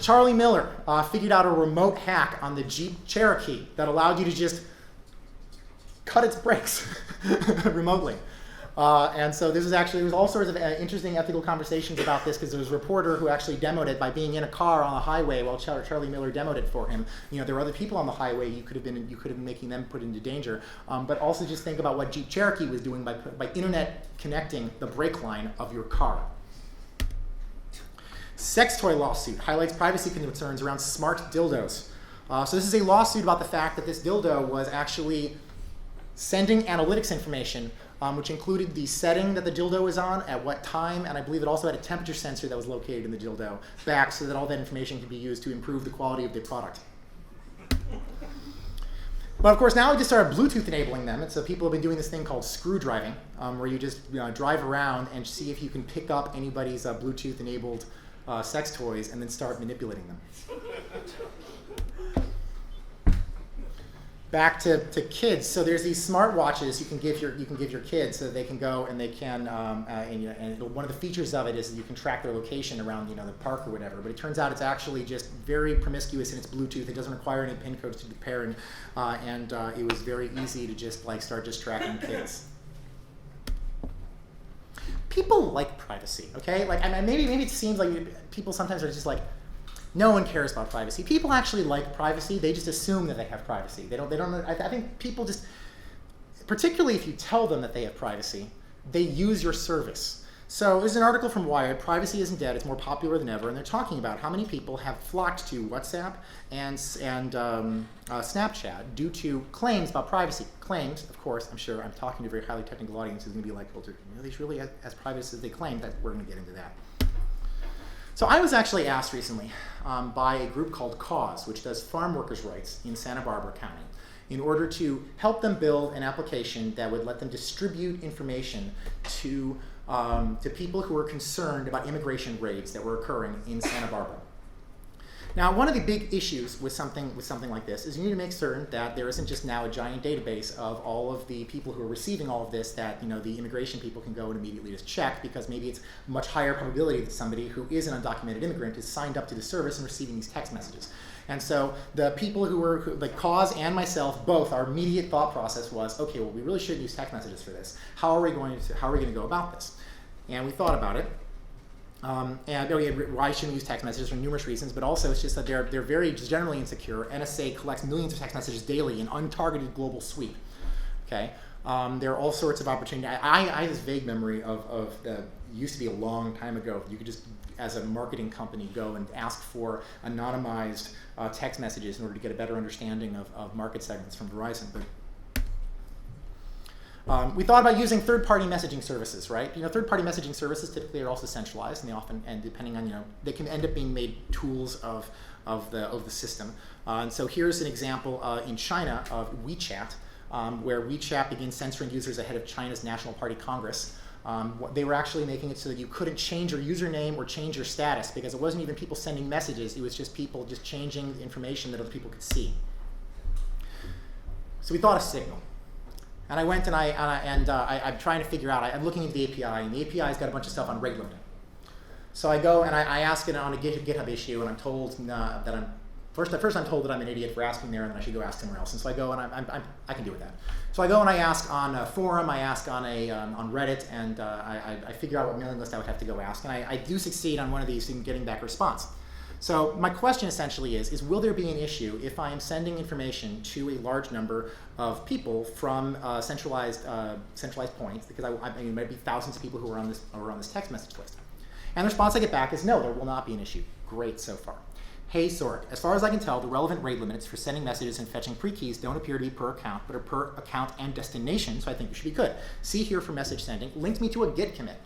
Charlie Miller figured out a remote hack on the Jeep Cherokee that allowed you to just cut its brakes remotely. And so there was all sorts of interesting ethical conversations about this because there was a reporter who actually demoed it by being in a car on a highway while Charlie Miller demoed it for him. There were other people on the highway you could have been making them put into danger. But also just think about what Jeep Cherokee was doing by internet connecting the brake line of your car. Sex toy lawsuit highlights privacy concerns around smart dildos. So this is a lawsuit about the fact that this dildo was actually sending analytics information, which included the setting that the dildo was on, at what time, and I believe it also had a temperature sensor that was located in the dildo back so that all that information could be used to improve the quality of the product. But of course, now we just started Bluetooth enabling them, and so people have been doing this thing called screw driving, where you just drive around and see if you can pick up anybody's Bluetooth enabled sex toys and then start manipulating them. Back to kids. So there's these smart watches you can give your kids so that they can go and they can and one of the features of it is that you can track their location around the park or whatever. But it turns out it's actually just very promiscuous in its Bluetooth. It doesn't require any pin codes to be pairing, and it was very easy to just start tracking kids. People like privacy, okay? Maybe it seems like people sometimes are just like, no one cares about privacy. People actually like privacy. They just assume that they have privacy. They don't. I think people just, particularly if you tell them that they have privacy, they use your service. So there's an article from Wired, Privacy Isn't Dead, it's more popular than ever, and they're talking about how many people have flocked to WhatsApp and Snapchat due to claims about privacy. Claims, of course, I'm sure I'm talking to a very highly technical audience who's going to be like, well, are these really as private as they claim? That we're going to get into that. So I was actually asked recently by a group called Cause, which does farm workers' rights in Santa Barbara County, in order to help them build an application that would let them distribute information to people who were concerned about immigration raids that were occurring in Santa Barbara. Now, one of the big issues with something like this is you need to make certain that there isn't just now a giant database of all of the people who are receiving all of this that the immigration people can go and immediately just check, because maybe it's much higher probability that somebody who is an undocumented immigrant is signed up to the service and receiving these text messages. And so the people like Cause and myself, both, our immediate thought process was, okay, well, we really shouldn't use text messages for this. How are we going to go about this? And we thought about it. Why shouldn't we use text messages for numerous reasons, but also it's just that they're very generally insecure. NSA collects millions of text messages daily in untargeted global sweep. Okay, there are all sorts of opportunities. I have this vague memory of used to be a long time ago. You could just, as a marketing company, go and ask for anonymized text messages in order to get a better understanding of market segments from Verizon. But we thought about using third-party messaging services, right? Third-party messaging services typically are also centralized, and they often, and depending on, they can end up being made tools of the system. And so here's an example in China of WeChat, where WeChat began censoring users ahead of China's National Party Congress. They were actually making it so that you couldn't change your username or change your status, because it wasn't even people sending messages, it was just people just changing the information that other people could see. So we thought of Signal. And I went and I'm trying to figure out, I'm looking at the API, and the API's got a bunch of stuff on rate limiting. So I go and I ask it on a GitHub issue, and I'm told that I'm, first I'm told that I'm an idiot for asking there, and then I should go ask somewhere else. And so I go and I can deal with that. So I go and I ask on a forum, I ask on Reddit, and I figure out what mailing list I would have to go ask. And I do succeed on one of these in getting back a response. So my question essentially is will there be an issue if I am sending information to a large number of people from centralized points, because there might be thousands of people who are on this text message list? And the response I get back is no, there will not be an issue. Great so far. Hey Sork, as far as I can tell, the relevant rate limits for sending messages and fetching pre-keys don't appear to be per account, but are per account and destination, so I think we should be good. See here for message sending, linked me to a Git commit.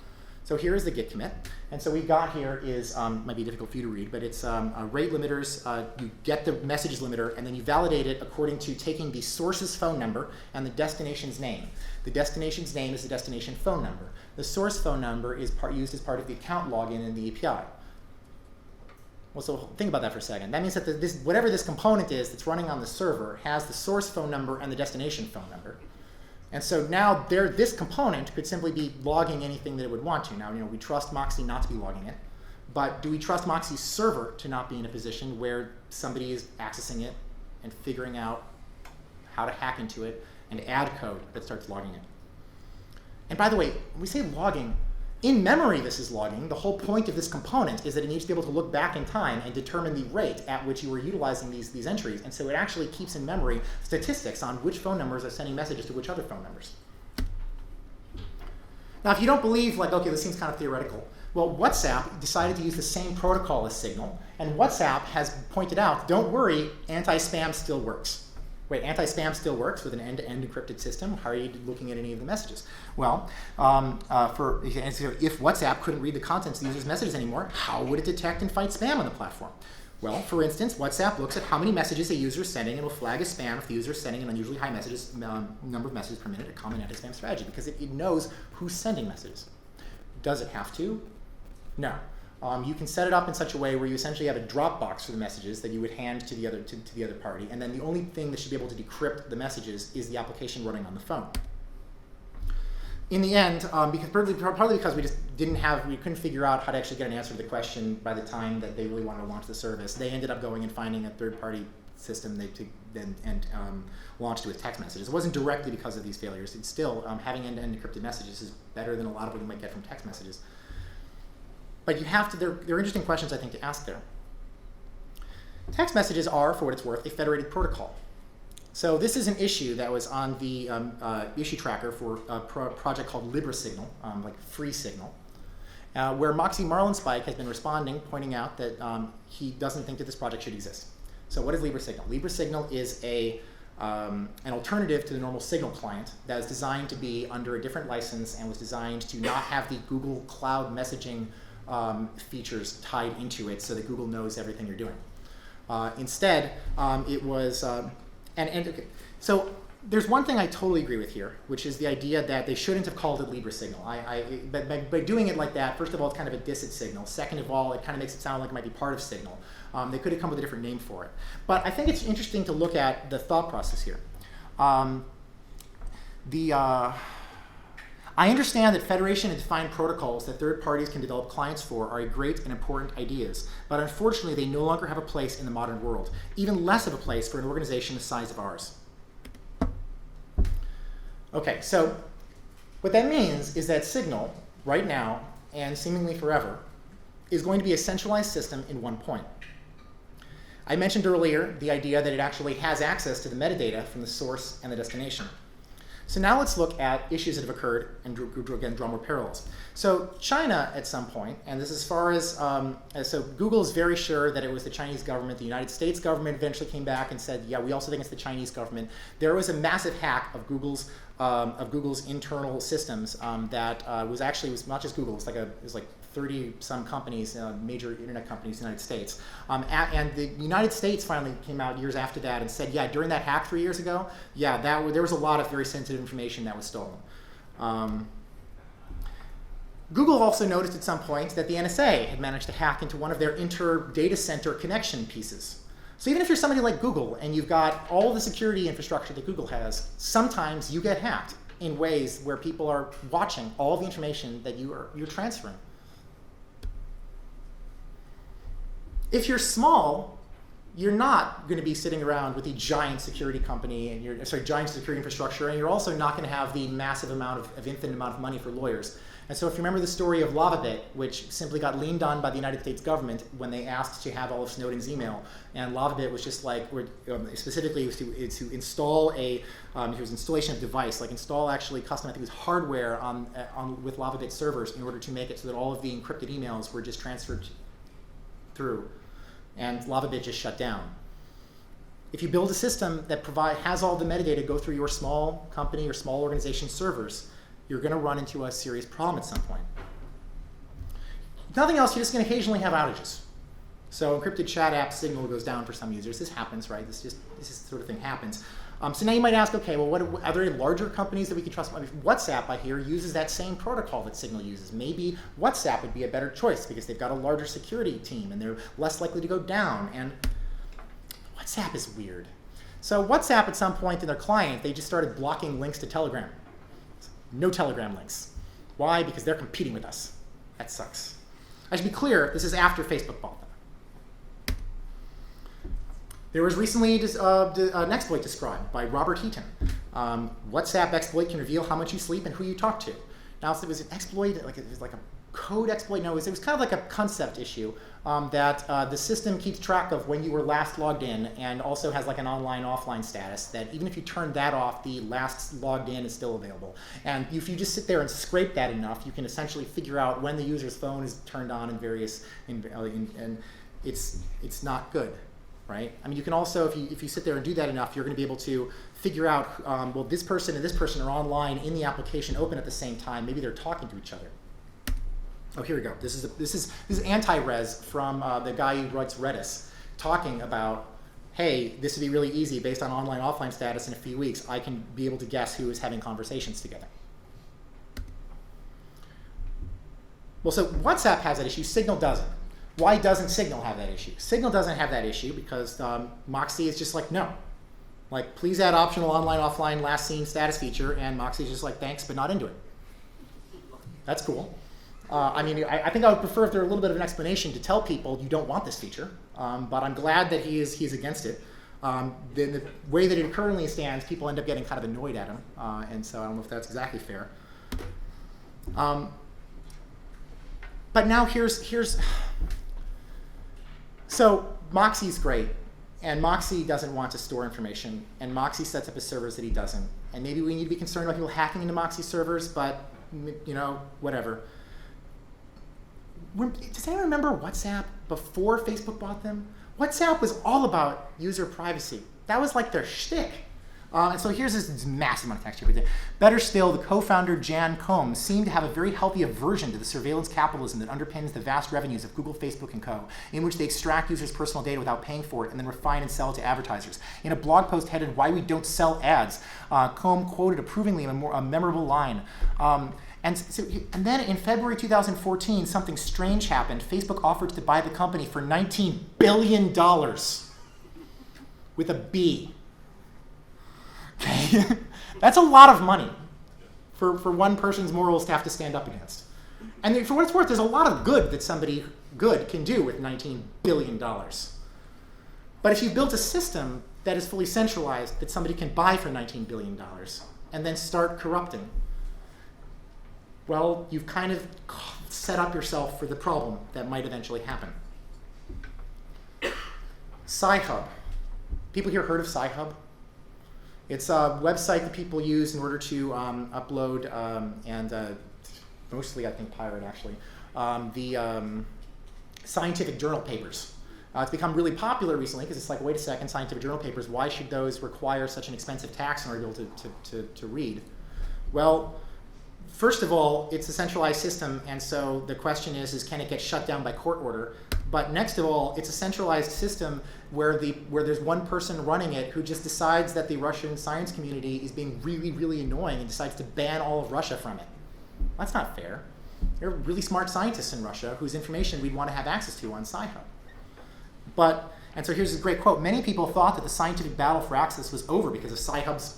So here is the Git commit. And so we've got here is, might be difficult for you to read, but it's rate limiters. You get the messages limiter, and then you validate it according to taking the source's phone number and the destination's name. The destination's name is the destination phone number. The source phone number is used as part of the account login in the API. Well, so think about that for a second. That means that whatever this component is that's running on the server has the source phone number and the destination phone number. And so now this component could simply be logging anything that it would want to. Now, we trust Moxie not to be logging it, but do we trust Moxie's server to not be in a position where somebody is accessing it and figuring out how to hack into it and add code that starts logging it? And by the way, when we say logging, in memory this is logging. The whole point of this component is that it needs to be able to look back in time and determine the rate at which you were utilizing these entries. And so it actually keeps in memory statistics on which phone numbers are sending messages to which other phone numbers. Now, if you don't believe, like, okay, this seems kind of theoretical, well, WhatsApp decided to use the same protocol as Signal, and WhatsApp has pointed out, don't worry, anti-spam still works. Wait, anti-spam still works with an end-to-end encrypted system? How are you looking at any of the messages? Well, if WhatsApp couldn't read the contents of the user's messages anymore, how would it detect and fight spam on the platform? Well, for instance, WhatsApp looks at how many messages a user is sending and will flag as spam if the user is sending an unusually high number of messages per minute, a common anti-spam strategy, because it knows who's sending messages. Does it have to? No. You can set it up in such a way where you essentially have a Dropbox for the messages that you would hand to the other party, and then the only thing that should be able to decrypt the messages is the application running on the phone. In the end, partly because we just we couldn't figure out how to actually get an answer to the question by the time that they really wanted to launch the service, they ended up going and finding a third-party system and launched it with text messages. It wasn't directly because of these failures. It's still, having end-to-end encrypted messages is better than a lot of what you might get from text messages. But you have to, there are interesting questions, I think, to ask there. Text messages are, for what it's worth, a federated protocol. So this is an issue that was on the issue tracker for a project called LibreSignal, like free signal, where Moxie Marlinspike has been responding, pointing out that he doesn't think that this project should exist. So what is LibreSignal? LibreSignal is an alternative to the normal Signal client that is designed to be under a different license and was designed to not have the Google Cloud messaging features tied into it so that Google knows everything you're doing. Instead, it was, okay. So there's one thing I totally agree with here, which is the idea that they shouldn't have called it LibreSignal. But by doing it like that, first of all, it's kind of a diss at Signal. Second of all, it kind of makes it sound like it might be part of Signal. They could have come with a different name for it. But I think it's interesting to look at the thought process here. I understand that federation and defined protocols that third parties can develop clients for are great and important ideas, but unfortunately they no longer have a place in the modern world, even less of a place for an organization the size of ours. Okay, so what that means is that Signal, right now, and seemingly forever, is going to be a centralized system in one point. I mentioned earlier the idea that it actually has access to the metadata from the source and the destination. So now let's look at issues that have occurred and again draw more parallels. So China at some point, and this is as far as, so Google is very sure that it was the Chinese government. The United States government eventually came back and said, yeah, we also think it's the Chinese government. There was a massive hack of Google's internal systems that was not just Google, it was like 30-some companies, major internet companies in the United States. And the United States finally came out years after that and said, yeah, during that hack 3 years ago, yeah, there was a lot of very sensitive information that was stolen. Google also noticed at some point that the NSA had managed to hack into one of their inter-data center connection pieces. So even if you're somebody like Google and you've got all the security infrastructure that Google has, sometimes you get hacked in ways where people are watching all the information that you're transferring. If you're small, you're not going to be sitting around with a giant security company and giant security infrastructure, and you're also not going to have the massive amount of infinite amount of money for lawyers. And so if you remember the story of LavaBit, which simply got leaned on by the United States government when they asked to have all of Snowden's email, and LavaBit was just like, specifically it was to install it was installation of device, like install actually custom, I think it was hardware with LavaBit servers in order to make it so that all of the encrypted emails were just transferred through. and LavaBit just shut down. If you build a system that has all the metadata go through your small company or small organization servers, you're going to run into a serious problem at some point. If nothing else, you're just going to occasionally have outages. So encrypted chat app signal goes down for some users. This happens, right? This sort of thing happens. So now you might ask, okay, well, are there any larger companies that we can trust? I mean, WhatsApp, I hear, uses that same protocol that Signal uses. Maybe WhatsApp would be a better choice because they've got a larger security team and they're less likely to go down. And WhatsApp is weird. So WhatsApp, at some point in their client, they just started blocking links to Telegram. No Telegram links. Why? Because they're competing with us. That sucks. I should be clear, this is after Facebook bought them. There was recently an exploit described by Robert Heaton. WhatsApp exploit can reveal how much you sleep and who you talk to. Now, so it was an exploit, it was like a code exploit. No, it was kind of like a concept issue that the system keeps track of when you were last logged in and also has like an online-offline status that even if you turn that off, the last logged in is still available. And if you just sit there and scrape that enough, you can essentially figure out when the user's phone is turned on in various, and it's not good. Right? I mean, you can also, if you sit there and do that enough, you're going to be able to figure out, well, this person and this person are online in the application open at the same time. Maybe they're talking to each other. Oh, here we go. This is anti-res from the guy who writes Redis, talking about, hey, this would be really easy based on online-offline status in a few weeks. I can be able to guess who is having conversations together. Well, so WhatsApp has that issue. Signal doesn't. Why doesn't Signal have that issue? Signal doesn't have that issue because Moxie is just like, no. Like, please add optional online-offline last seen status feature, and Moxie is just like, thanks, but not into it. That's cool. I mean, I think I would prefer if there were a little bit of an explanation to tell people you don't want this feature, but I'm glad that he's against it. The way that it currently stands, people end up getting kind of annoyed at him, and so I don't know if that's exactly fair. But now here's so Moxie's great, and Moxie doesn't want to store information, and Moxie sets up his servers that he doesn't. And maybe we need to be concerned about people hacking into Moxie servers, but whatever. Does anyone remember WhatsApp before Facebook bought them? WhatsApp was all about user privacy. That was like their shtick. And so here's this massive amount of text here. Better still, the co-founder Jan Koum seemed to have a very healthy aversion to the surveillance capitalism that underpins the vast revenues of Google, Facebook, and co., in which they extract users' personal data without paying for it and then refine and sell it to advertisers. In a blog post headed "Why We Don't Sell Ads," Koum quoted approvingly a memorable line. And then in February 2014, something strange happened. Facebook offered to buy the company for $19 billion with a B. Okay, that's a lot of money for one person's morals to have to stand up against. And for what it's worth, there's a lot of good that somebody good can do with $19 billion. But if you built a system that is fully centralized that somebody can buy for $19 billion and then start corrupting, well, you've kind of set up yourself for the problem that might eventually happen. Sci-Hub. People here heard of Sci-Hub? It's a website that people use in order to upload and mostly, I think, pirate actually, the scientific journal papers. It's become really popular recently because it's like, wait a second, scientific journal papers, why should those require such an expensive tax in order to be able to read? Well, first of all, it's a centralized system, and so the question is can it get shut down by court order? But next of all, it's a centralized system where there's one person running it who just decides that the Russian science community is being really, really annoying and decides to ban all of Russia from it. That's not fair. There are really smart scientists in Russia whose information we'd want to have access to on Sci-Hub. And so here's a great quote. Many people thought that the scientific battle for access was over because of Sci-Hub's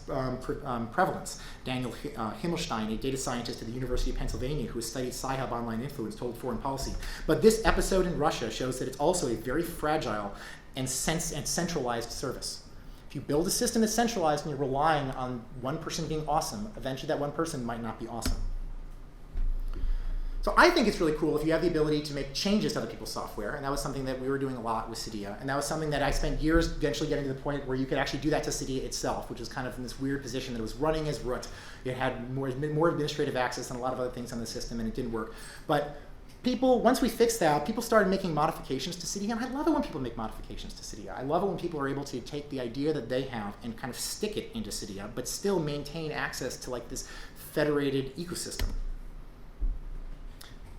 prevalence. Daniel Himmelstein, a data scientist at the University of Pennsylvania who has studied Sci-Hub online influence, told Foreign Policy. But this episode in Russia shows that it's also a very fragile and centralized service. If you build a system that's centralized and you're relying on one person being awesome, eventually that one person might not be awesome. So I think it's really cool if you have the ability to make changes to other people's software, and that was something that we were doing a lot with Cydia, and that was something that I spent years eventually getting to the point where you could actually do that to Cydia itself, which was kind of in this weird position that it was running as root. It had more administrative access than a lot of other things on the system, and it didn't work. But once we fixed that, people started making modifications to Cydia, and I love it when people make modifications to Cydia. I love it when people are able to take the idea that they have and kind of stick it into Cydia, but still maintain access to like this federated ecosystem.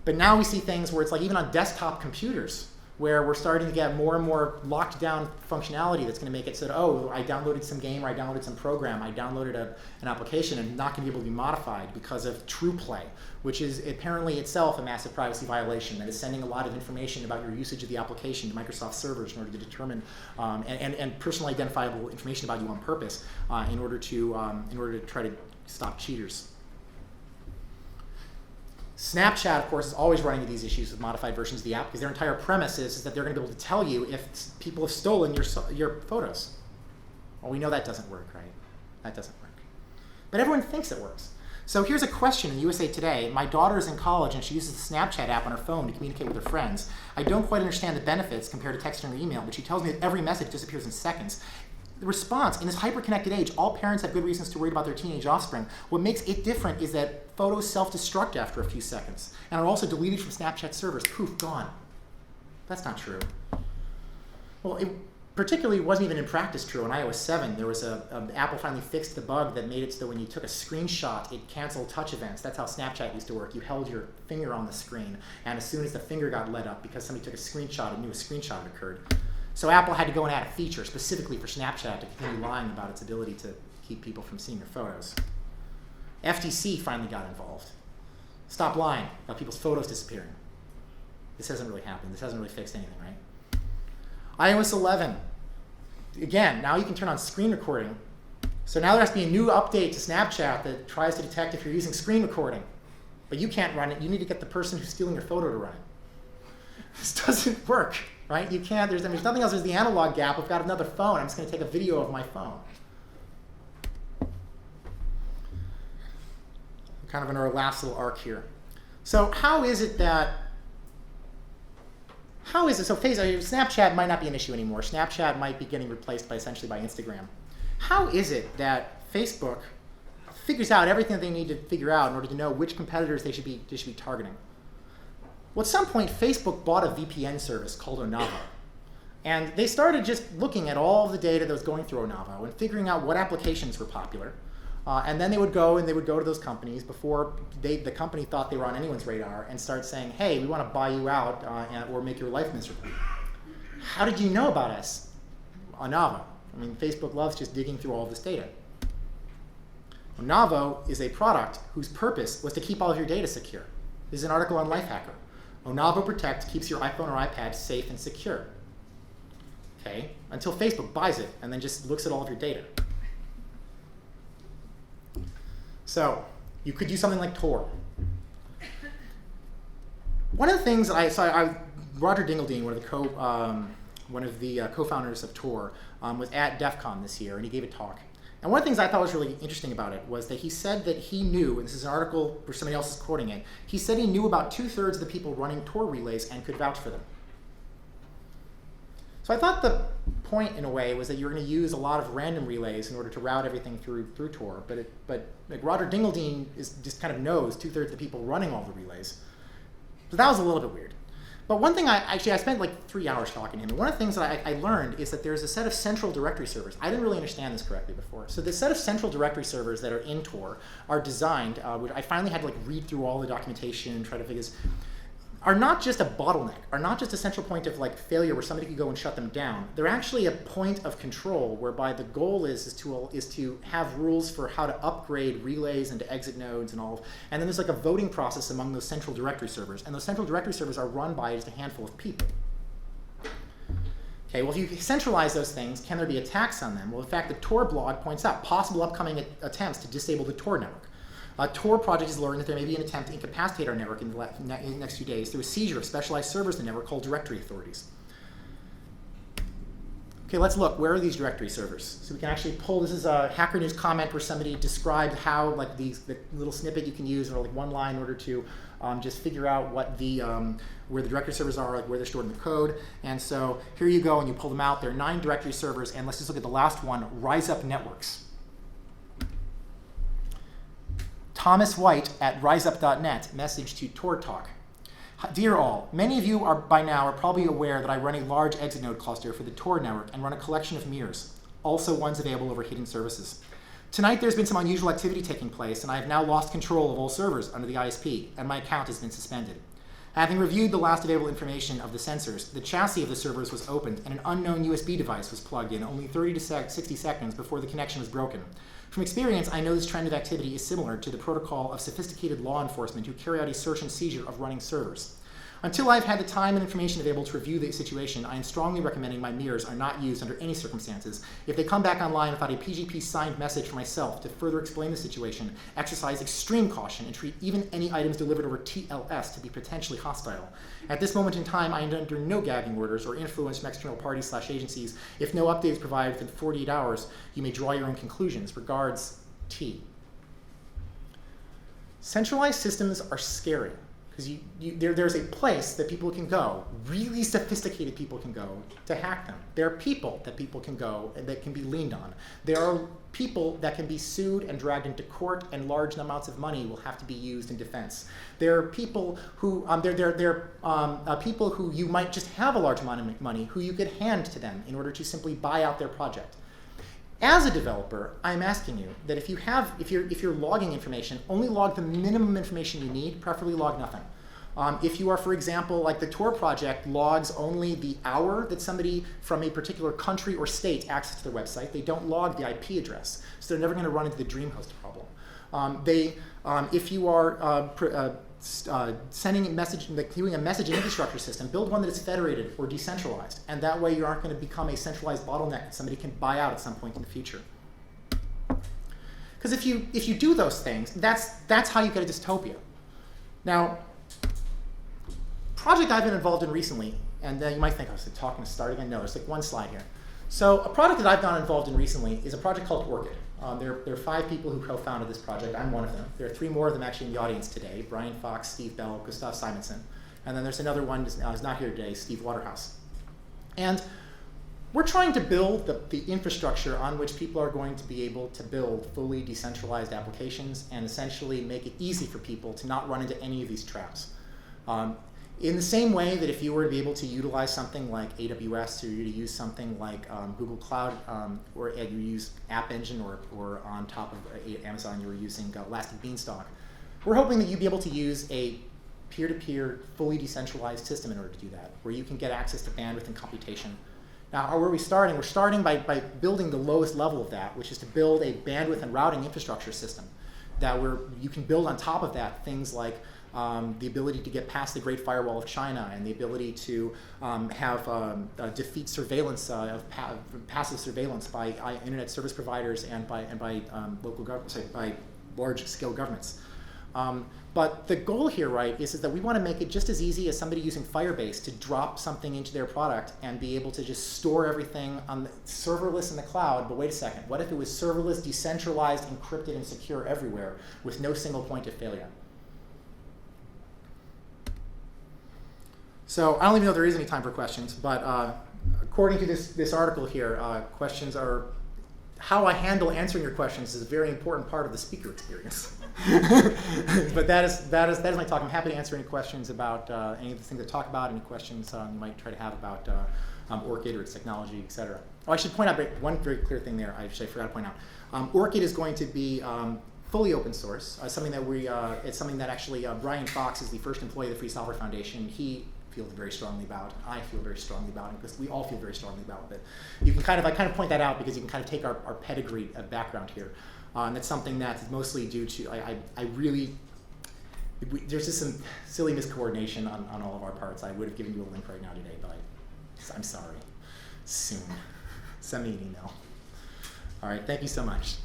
But now we see things where it's like even on desktop computers, where we're starting to get more and more locked down functionality that's going to make it so that, oh, I downloaded some game or I downloaded some program, I downloaded an application and not going to be able to be modified because of TruePlay, which is apparently itself a massive privacy violation that is sending a lot of information about your usage of the application to Microsoft servers in order to determine and personally identifiable information about you on purpose in order to try to stop cheaters. Snapchat, of course, is always running into these issues with modified versions of the app because their entire premise is that they're going to be able to tell you if people have stolen your photos. Well, we know that doesn't work, right? That doesn't work. But everyone thinks it works. So here's a question in USA Today. My daughter is in college and she uses the Snapchat app on her phone to communicate with her friends. I don't quite understand the benefits compared to texting or email, but she tells me that every message disappears in seconds. The response, in this hyper-connected age, all parents have good reasons to worry about their teenage offspring. What makes it different is that photos self-destruct after a few seconds and are also deleted from Snapchat servers. Poof, gone. That's not true. Well, it particularly wasn't even in practice true. On iOS 7, there was Apple finally fixed the bug that made it so that when you took a screenshot, it canceled touch events. That's how Snapchat used to work. You held your finger on the screen, and as soon as the finger got lit up because somebody took a screenshot, it knew a screenshot had occurred. So Apple had to go and add a feature specifically for Snapchat to continue lying about its ability to keep people from seeing their photos. FTC finally got involved. Stop lying about people's photos disappearing. This hasn't really happened. This hasn't really fixed anything, right? iOS 11. Again, now you can turn on screen recording. So now there has to be a new update to Snapchat that tries to detect if you're using screen recording. But you can't run it. You need to get the person who's stealing your photo to run it. This doesn't work. Right? You can't, there's nothing else, there's the analog gap. I've got another phone, I'm just going to take a video of my phone. Kind of in our last little arc here. So so Snapchat might not be an issue anymore. Snapchat might be getting replaced essentially by Instagram. How is it that Facebook figures out everything that they need to figure out in order to know which competitors they should be targeting? Well, at some point, Facebook bought a VPN service called Onavo. And they started just looking at all of the data that was going through Onavo and figuring out what applications were popular. And then they would go to those companies before the company thought they were on anyone's radar and start saying, hey, we want to buy you out or make your life miserable. How did you know about us? Onavo. I mean, Facebook loves just digging through all of this data. Onavo is a product whose purpose was to keep all of your data secure. This is an article on Lifehacker. Onavo Protect keeps your iPhone or iPad safe and secure. Okay, until Facebook buys it and then just looks at all of your data. So you could do something like Tor. One of the things that Roger Dingledine, one of the co-founders of Tor, was at DEF CON this year, and he gave a talk. And one of the things I thought was really interesting about it was that he said that he knew, and this is an article where somebody else is quoting it, he said he knew about 2/3 of the people running Tor relays and could vouch for them. So I thought the point, in a way, was that you're going to use a lot of random relays in order to route everything through Tor. But like Roger Dingledine just kind of knows 2/3 of the people running all the relays. So that was a little bit weird. But one thing I spent like 3 hours talking to him. And one of the things that I learned is that there's a set of central directory servers. I didn't really understand this correctly before. So the set of central directory servers that are in Tor are designed, which I finally had to like read through all the documentation and try to figure this, are not just a bottleneck, are not just a central point of like failure where somebody could go and shut them down. They're actually a point of control whereby the goal is to have rules for how to upgrade relays into exit nodes and all. And then there's like a voting process among those central directory servers. And those central directory servers are run by just a handful of people. Okay, well, if you centralize those things, can there be attacks on them? Well, in fact, the Tor blog points out possible upcoming attempts to disable the Tor network. Tor Project is learning that there may be an attempt to incapacitate our network in the next few days through a seizure of specialized servers in the network called directory authorities. Okay, let's look. Where are these directory servers? So we can actually pull, this is a Hacker News comment where somebody described how like the little snippet you can use or like one line in order to just figure out what where the directory servers are, like where they're stored in the code. And so here you go and you pull them out. There are 9 directory servers, and let's just look at the last one, Rise Up Networks. Thomas White at riseup.net message to Tor Talk. Dear all, many of you are by now are probably aware that I run a large exit node cluster for the Tor network and run a collection of mirrors, also ones available over hidden services. Tonight there's been some unusual activity taking place, and I have now lost control of all servers under the ISP, and my account has been suspended. Having reviewed the last available information of the sensors, the chassis of the servers was opened and an unknown USB device was plugged in only 30 to 60 seconds before the connection was broken. From experience, I know this trend of activity is similar to the protocol of sophisticated law enforcement who carry out a search and seizure of running servers. Until I've had the time and information available to review the situation, I am strongly recommending my mirrors are not used under any circumstances. If they come back online without a PGP signed message for myself to further explain the situation, exercise extreme caution and treat even any items delivered over TLS to be potentially hostile. At this moment in time, I am under no gagging orders or influence from external parties/agencies. If no update is provided within 48 hours, you may draw your own conclusions. Regards, T. Centralized systems are scary. Because there's a place that people can go, really sophisticated people can go to hack them. There are people that people can go and that can be leaned on. There are people that can be sued and dragged into court, and large amounts of money will have to be used in defense. There are people who people who you might just have a large amount of money who you could hand to them in order to simply buy out their project. As a developer, I'm asking you that if you're logging information, only log the minimum information you need, preferably log nothing. If you are, for example, like the Tor project logs only the hour that somebody from a particular country or state accesses their website, they don't log the IP address, so they're never going to run into the DreamHost problem. If you are sending a message, doing a messaging infrastructure system, build one that is federated or decentralized, and that way you aren't going to become a centralized bottleneck that somebody can buy out at some point in the future. Because if you do those things, that's how you get a dystopia. Now, project I've been involved in recently, and you might think I was talking to start again. No, there's like one slide here. So a project that I've gotten involved in recently is a project called Orchid. There are 5 people who co-founded this project. I'm one of them. There are 3 more of them actually in the audience today: Brian Fox, Steve Bell, Gustav Simonson. And then there's another one who's not here today, Steve Waterhouse. And we're trying to build the infrastructure on which people are going to be able to build fully decentralized applications and essentially make it easy for people to not run into any of these traps. In the same way that if you were to be able to utilize something like AWS, or you to use something like Google Cloud, or you use App Engine, or on top of Amazon you were using Elastic Beanstalk, we're hoping that you'd be able to use a peer-to-peer, fully decentralized system in order to do that, where you can get access to bandwidth and computation. Now, where are we starting? We're starting by building the lowest level of that, which is to build a bandwidth and routing infrastructure system that you can build on top of that things like the ability to get past the Great Firewall of China, and the ability to defeat surveillance passive surveillance by internet service providers and by local governments, by large-scale governments. But the goal here, right, is that we want to make it just as easy as somebody using Firebase to drop something into their product and be able to just store everything on serverless in the cloud. But wait a second, what if it was serverless, decentralized, encrypted, and secure everywhere with no single point of failure? So I don't even know if there is any time for questions, but according to this article here, questions are, how I handle answering your questions is a very important part of the speaker experience. But that is my talk. I'm happy to answer any questions about any of the things I talk about, any questions you might try to have about Orchid or its technology, et cetera. Oh, I should point out one very clear thing there. I forgot to point out. Orchid is going to be fully open source. Something that it's something that actually Brian Fox is the first employee of the Free Software Foundation. He feels very strongly about. I feel very strongly about it, because we all feel very strongly about it. You can I kind of point that out because you can kind of take our pedigree of background here. And that's something that's mostly due to, there's just some silly miscoordination on all of our parts. I would have given you a link right now today, but I'm sorry. Soon. Send me an email. All right, thank you so much.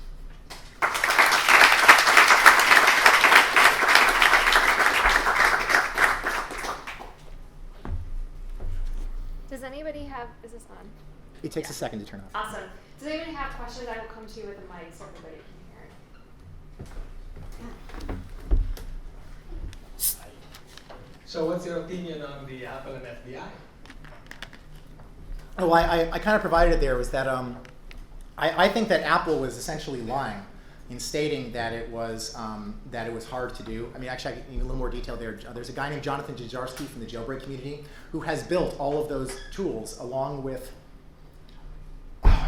Does anybody have, is this on? It takes a second to turn off. Awesome. Does anybody have questions? I will come to you with a mic so everybody can hear. So what's your opinion on the Apple and FBI? Oh, I kind of provided it there, was that I think that Apple was essentially lying in stating that it was hard to do. I mean, actually, I can give you a little more detail there. There's a guy named Jonathan Jajarski from the jailbreak community who has built all of those tools along with,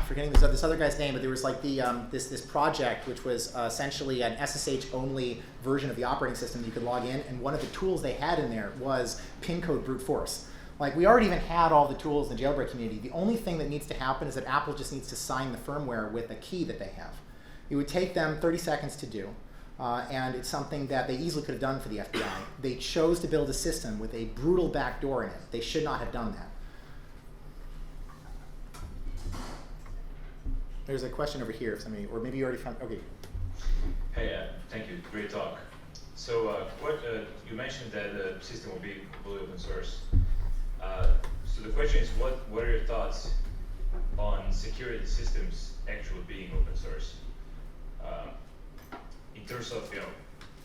forgetting this other guy's name, but there was like the this project which was essentially an SSH only version of the operating system that you could log in, and one of the tools they had in there was pin code brute force. Like, we already even had all the tools in the jailbreak community. The only thing that needs to happen is that Apple just needs to sign the firmware with a key that they have. It would take them 30 seconds to do, and it's something that they easily could have done for the FBI. They chose to build a system with a brutal backdoor in it. They should not have done that. There's a question over here, if somebody, or maybe you already found, okay. Hey, thank you, great talk. So you mentioned that the system will be completely open source. So the question is, what are your thoughts on security systems actually being open source? In terms of,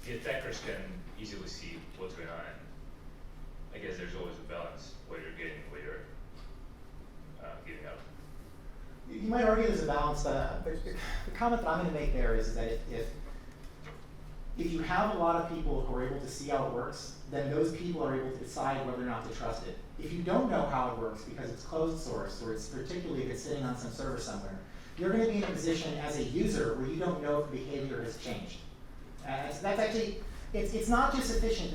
the attackers can easily see what's going on. I guess there's always a balance, what you're getting, what you're giving up. You might argue there's a balance, but the comment that I'm going to make there is that if you have a lot of people who are able to see how it works, then those people are able to decide whether or not to trust it. If you don't know how it works because it's closed source, or it's particularly if it's sitting on some server somewhere, you're going to be in a position as a user where you don't know if the behavior has changed. So that's actually, it's not just sufficient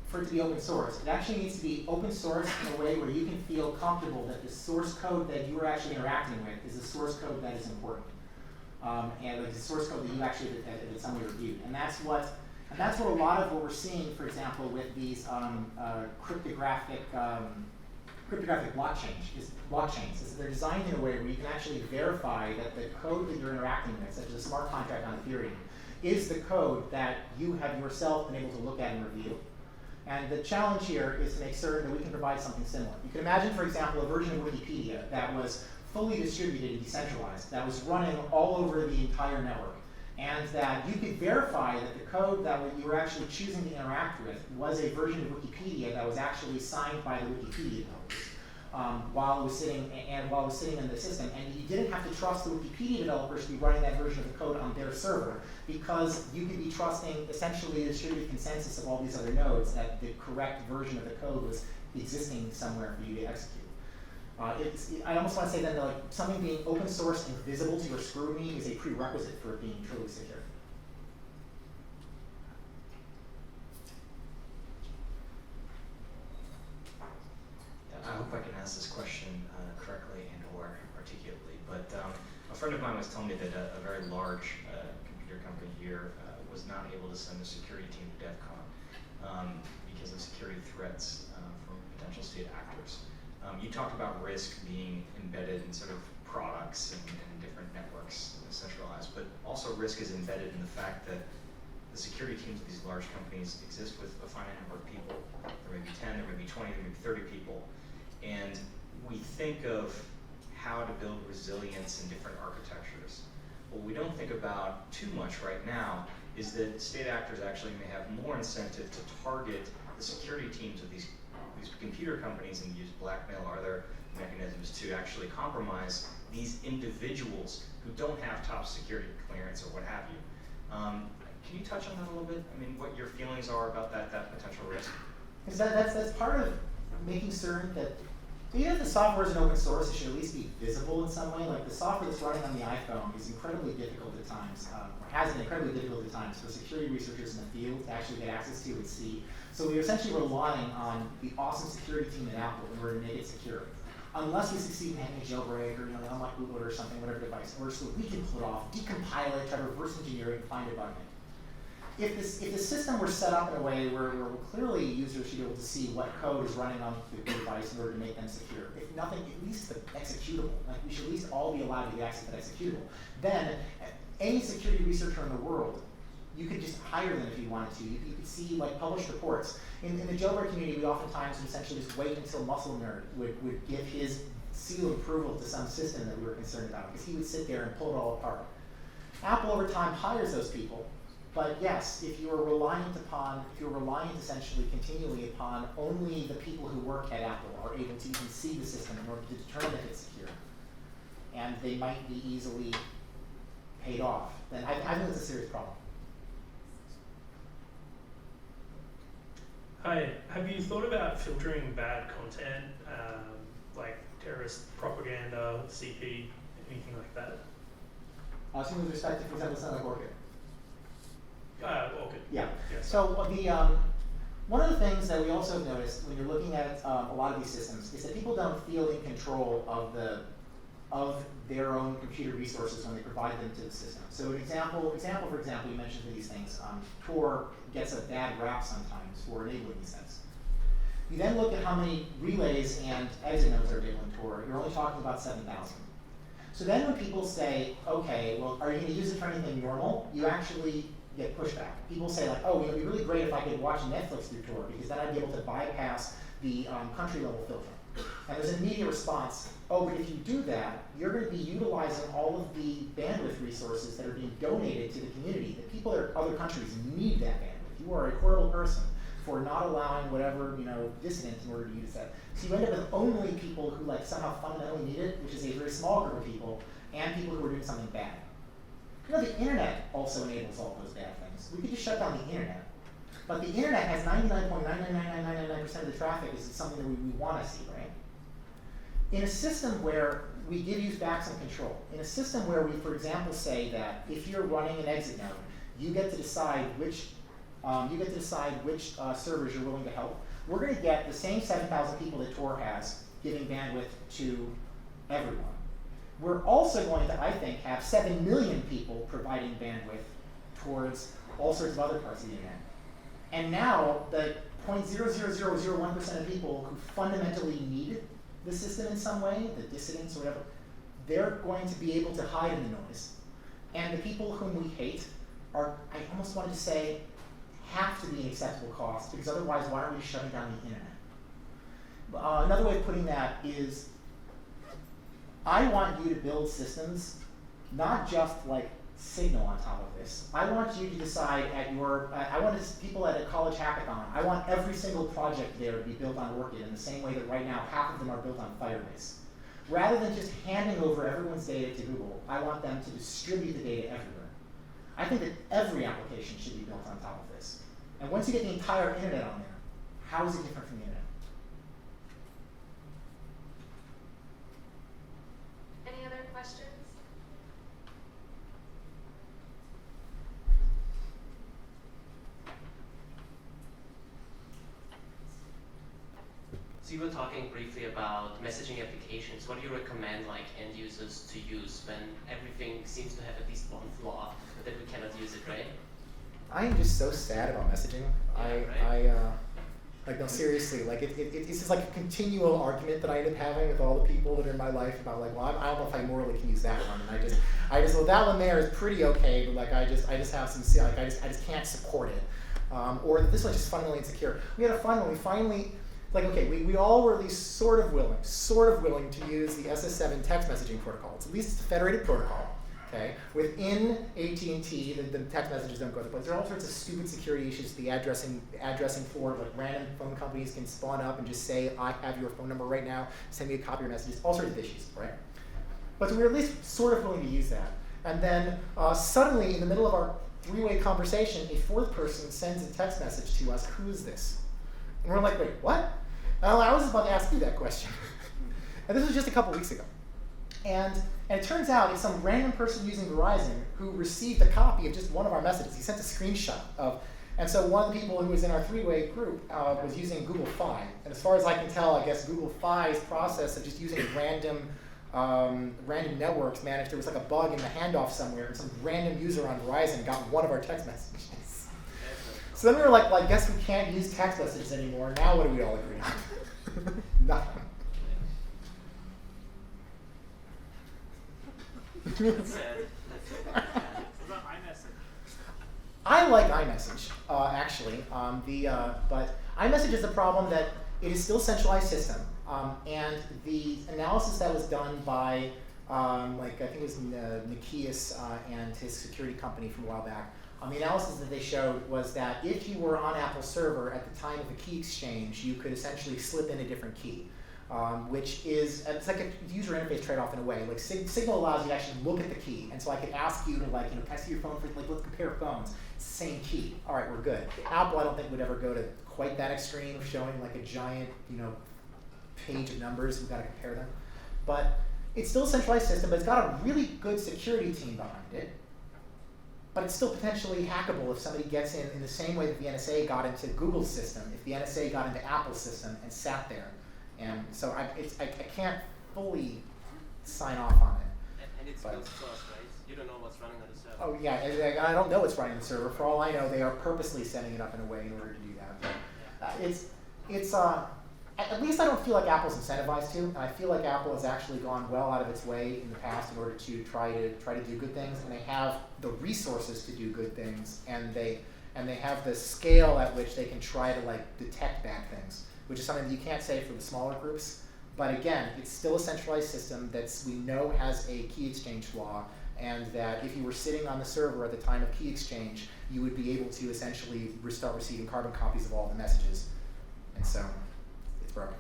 for it to be open source. It actually needs to be open source in a way where you can feel comfortable that the source code that you are actually interacting with is the source code that is important. And the source code that you actually in some way reviewed. And that's what a lot of what we're seeing, for example, with these cryptographic blockchains is they're designed in a way where you can actually verify that the code that you're interacting with, such as a smart contract on Ethereum, is the code that you have yourself been able to look at and review. And the challenge here is to make certain that we can provide something similar. You can imagine, for example, a version of Wikipedia that was fully distributed and decentralized, that was running all over the entire network, and that you could verify that the code that you were actually choosing to interact with was a version of Wikipedia that was actually signed by the Wikipedia developers while it was sitting in the system. And you didn't have to trust the Wikipedia developers to be running that version of the code on their server, because you could be trusting essentially the distributed consensus of all these other nodes that the correct version of the code was existing somewhere for you to execute. I almost want to say then that something being open source and visible to your scrutiny is a prerequisite for it being truly secure. I hope I can ask this question correctly and or articulately, but a friend of mine was telling me that a very large computer company here was not able to send a security team to DEF CON because of security threats from potential state actors. You talked about risk being embedded in sort of products and different networks, centralized, but also risk is embedded in the fact that the security teams of these large companies exist with a finite number of people. There may be 10, there may be 20, there may be 30 people. And we think of how to build resilience in different architectures. What we don't think about too much right now is that state actors actually may have more incentive to target the security teams of these computer companies and use blackmail or other mechanisms to actually compromise these individuals who don't have top security clearance or what have you. Can you touch on that a little bit? I mean, what your feelings are about that potential risk? Because that's part of making certain that even if the software is an open source, it should at least be visible in some way. Like the software that's running on the iPhone is incredibly difficult at times, or has been incredibly difficult at times for security researchers in the field to actually get access to and see. So we're essentially relying on the awesome security team at Apple in order to make it secure. Unless we succeed in having a jailbreak or the unlock bootloader or something, whatever device, or so we can pull it off, decompile it, try to reverse engineer it, and find a bug in it. If the system were set up in a way where clearly users should be able to see what code is running on the device in order to make them secure, if nothing, at least the executable, like we should at least all be allowed to get access to that executable, then any security researcher in the world, you could just hire them if you wanted to. You could see published reports. In the jailbreak community, we oftentimes would essentially just wait until Muscle Nerd would give his seal of approval to some system that we were concerned about, because he would sit there and pull it all apart. Apple over time hires those people. But yes, if you're reliant essentially continually upon only the people who work at Apple are able to even see the system in order to determine if it's secure, and they might be easily paid off, then I think it's a serious problem. Hi, have you thought about filtering bad content, like terrorist propaganda, CP, anything like that? So with respect to, for example, something like Orchid. Orchid. Yeah. Yes. So one of the things that we also have noticed when you're looking at a lot of these systems is that people don't feel in control of their own computer resources when they provide them to the system. So an example, for example, you mentioned these things. Tor gets a bad rap sometimes for enabling these things. You then look at how many relays and exit nodes are enabled in Tor. You're only talking about 7,000. So then when people say, okay, well, are you going to use it for anything normal? You actually get pushback. People say like, oh, it would be really great if I could watch Netflix through Tor because then I'd be able to bypass the country level filter. And there's an immediate response, oh, but if you do that, you're going to be utilizing all of the bandwidth resources that are being donated to the community. The people in other countries need that bandwidth. You are a horrible person for not allowing whatever, dissident in order to use that. So you end up with only people who like somehow fundamentally need it, which is a very small group of people, and people who are doing something bad. The internet also enables all those bad things. We could just shut down the internet. But the internet has 99.99999% of the traffic is something that we want to see, right? In a system where we give you back some control, in a system where we, for example, say that if you're running an exit node, you get to decide which servers you're willing to help. We're going to get the same 7,000 people that Tor has giving bandwidth to everyone. We're also going to, I think, have 7 million people providing bandwidth towards all sorts of other parts of the internet. And now, the 0.00001% of people who fundamentally need the system in some way, the dissidents or whatever, they're going to be able to hide in the noise. And the people whom we hate are, I almost wanted to say, have to be an acceptable cost, because otherwise, why aren't we shutting down the internet? Another way of putting that is, I want you to build systems, not just like Signal on top of this. I want you to decide at your, I want people at a college hackathon, I want every single project there to be built on Orchid in the same way that right now half of them are built on Firebase. Rather than just handing over everyone's data to Google, I want them to distribute the data everywhere. I think that every application should be built on top of this. And once you get the entire internet on there, how is it different from the internet? Any other questions? So you were talking briefly about messaging applications. What do you recommend like end users to use when everything seems to have at least one flaw that we cannot use it, right? I am just so sad about messaging. Yeah, No, seriously, like it's just like a continual argument that I end up having with all the people that are in my life about like, well, I don't know if I morally can use that one, and I just well, that one there is pretty okay, but like I just have some, like I just can't support it, or this one's just fundamentally insecure. We had a fun one. We finally, like, okay, we all were at least sort of willing to use the SS7 text messaging protocol. It's at least it's a federated protocol. Okay, within AT&T, the text messages don't go to place. There are all sorts of stupid security issues. The addressing for like random phone companies can spawn up and just say, I have your phone number right now, send me a copy of your messages, all sorts of issues, right? But we're at least sort of willing to use that. And then suddenly, in the middle of our three-way conversation, a fourth person sends a text message to us, who is this? And we're like, wait, what? I was about to ask you that question. And this was just a couple weeks ago. And it turns out it's some random person using Verizon who received a copy of just one of our messages. He sent a screenshot of, and so one of the people who was in our three-way group was using Google Fi. And as far as I can tell, I guess Google Fi's process of just using random networks managed, there was like a bug in the handoff somewhere, and some random user on Verizon got one of our text messages. So then we were like, well, I guess we can't use text messages anymore. Now what do we all agree on? Nothing. I like iMessage, actually. But iMessage is the problem that it is still a centralized system. And the analysis that was done by, I think it was Nikias and his security company from a while back, the analysis that they showed was that if you were on Apple's server at the time of the key exchange, you could essentially slip in a different key. which is, it's like a user interface trade-off in a way. Like Signal allows you to actually look at the key, and so I could ask you to can I see your phone for, let's compare phones. It's the same key. All right, we're good. Apple, I don't think would ever go to quite that extreme of showing like a giant, page of numbers. We've got to compare them. But it's still a centralized system, but it's got a really good security team behind it. But it's still potentially hackable if somebody gets in the same way that the NSA got into Google's system, if the NSA got into Apple's system and sat there. And so I can't fully sign off on it. And it's closed source, right? You don't know what's running on the server. Oh yeah, I don't know what's running the server. For all I know, they are purposely setting it up in a way in order to do that. But, at least I don't feel like Apple's incentivized to, and I feel like Apple has actually gone well out of its way in the past in order to try to do good things, and they have the resources to do good things, and they have the scale at which they can try to detect bad things, which is something that you can't say for the smaller groups. But again, it's still a centralized system that we know has a key exchange flaw, and that if you were sitting on the server at the time of key exchange, you would be able to essentially start receiving carbon copies of all the messages. And so it's broken.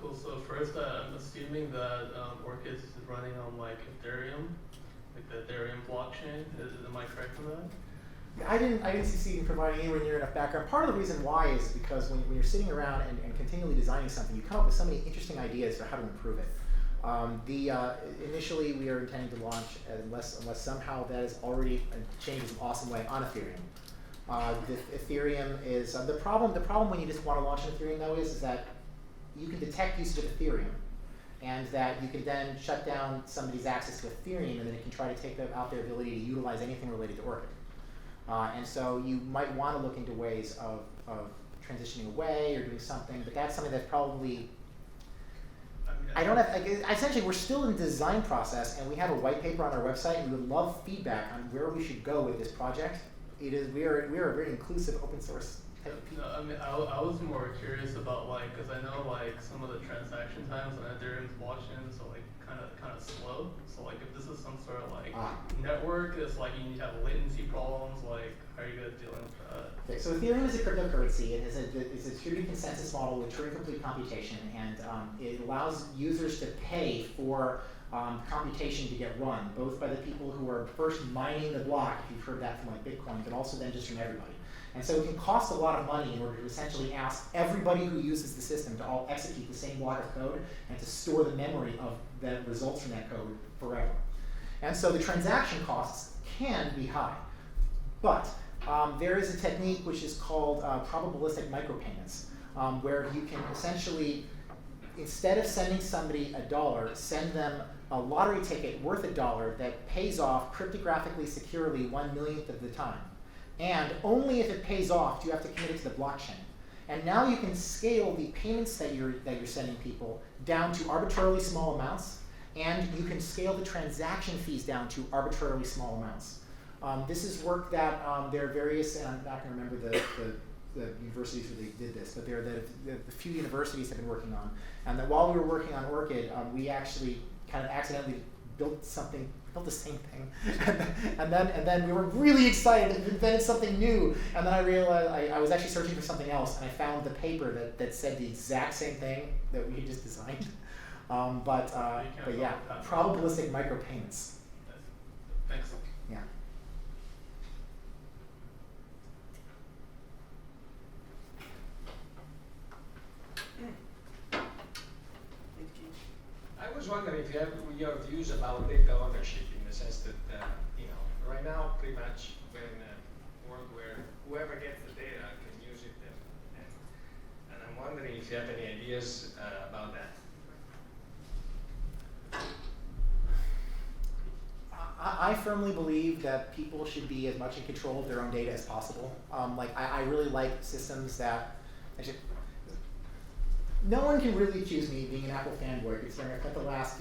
Cool. So first, I'm assuming that Orchid is running on Ethereum, the Ethereum blockchain. Am I correct on that? I didn't succeed in providing anywhere near enough background. Part of the reason why is because when you're sitting around and continually designing something, you come up with so many interesting ideas for how to improve it. Initially, we are intending to launch, unless somehow that is already changed in an awesome way, on Ethereum. Ethereum is the problem. The problem when you just want to launch on Ethereum, though, is that you can detect usage of Ethereum, and that you can then shut down somebody's access to Ethereum, and then it can try to take out their ability to utilize anything related to Orchid. And so you might want to look into ways of transitioning away or doing something, but that's something that's probably, I don't have, essentially we're still in the design process, and we have a white paper on our website, and we would love feedback on where we should go with this project. We are a very inclusive open source type of people. No, I was more curious about because I know some of the transaction times on Ethereum's blockchain is kind of slow. So if this is some sort of network, it's you have latency problems. How are you guys dealing with that? Okay, so Ethereum is a cryptocurrency. It is a distributed consensus model with Turing complete computation, and it allows users to pay for computation to get run, both by the people who are first mining the block, if you've heard that from Bitcoin, but also then just from everybody. And so it can cost a lot of money in order to essentially ask everybody who uses the system to all execute the same block of code and to store the memory of the results from that code forever. And so the transaction costs can be high. But there is a technique which is called probabilistic micropayments, where you can essentially, instead of sending somebody $1, send them a lottery ticket worth $1 that pays off cryptographically securely 1/1,000,000th of the time. And only if it pays off do you have to commit it to the blockchain. And now you can scale the payments that you're sending people down to arbitrarily small amounts, and you can scale the transaction fees down to arbitrarily small amounts. This is work that there are various, and I'm not going to remember the universities where they did this, but there are the few universities have been working on. And that while we were working on Orchid, we actually kind of accidentally built the same thing, and then we were really excited and invented something new. And then I realized I was actually searching for something else, and I found the paper that said the exact same thing that we had just designed. But yeah, probabilistic micropayments. Thanks. Yeah. I was wondering if you have your views about data ownership, in the sense that right now pretty much we're in a world where whoever gets the data can use it, and I'm wondering if you have any ideas about that. I firmly believe that people should be as much in control of their own data as possible. I really like systems that no one can really accuse me of being an Apple fanboy, considering I spent the last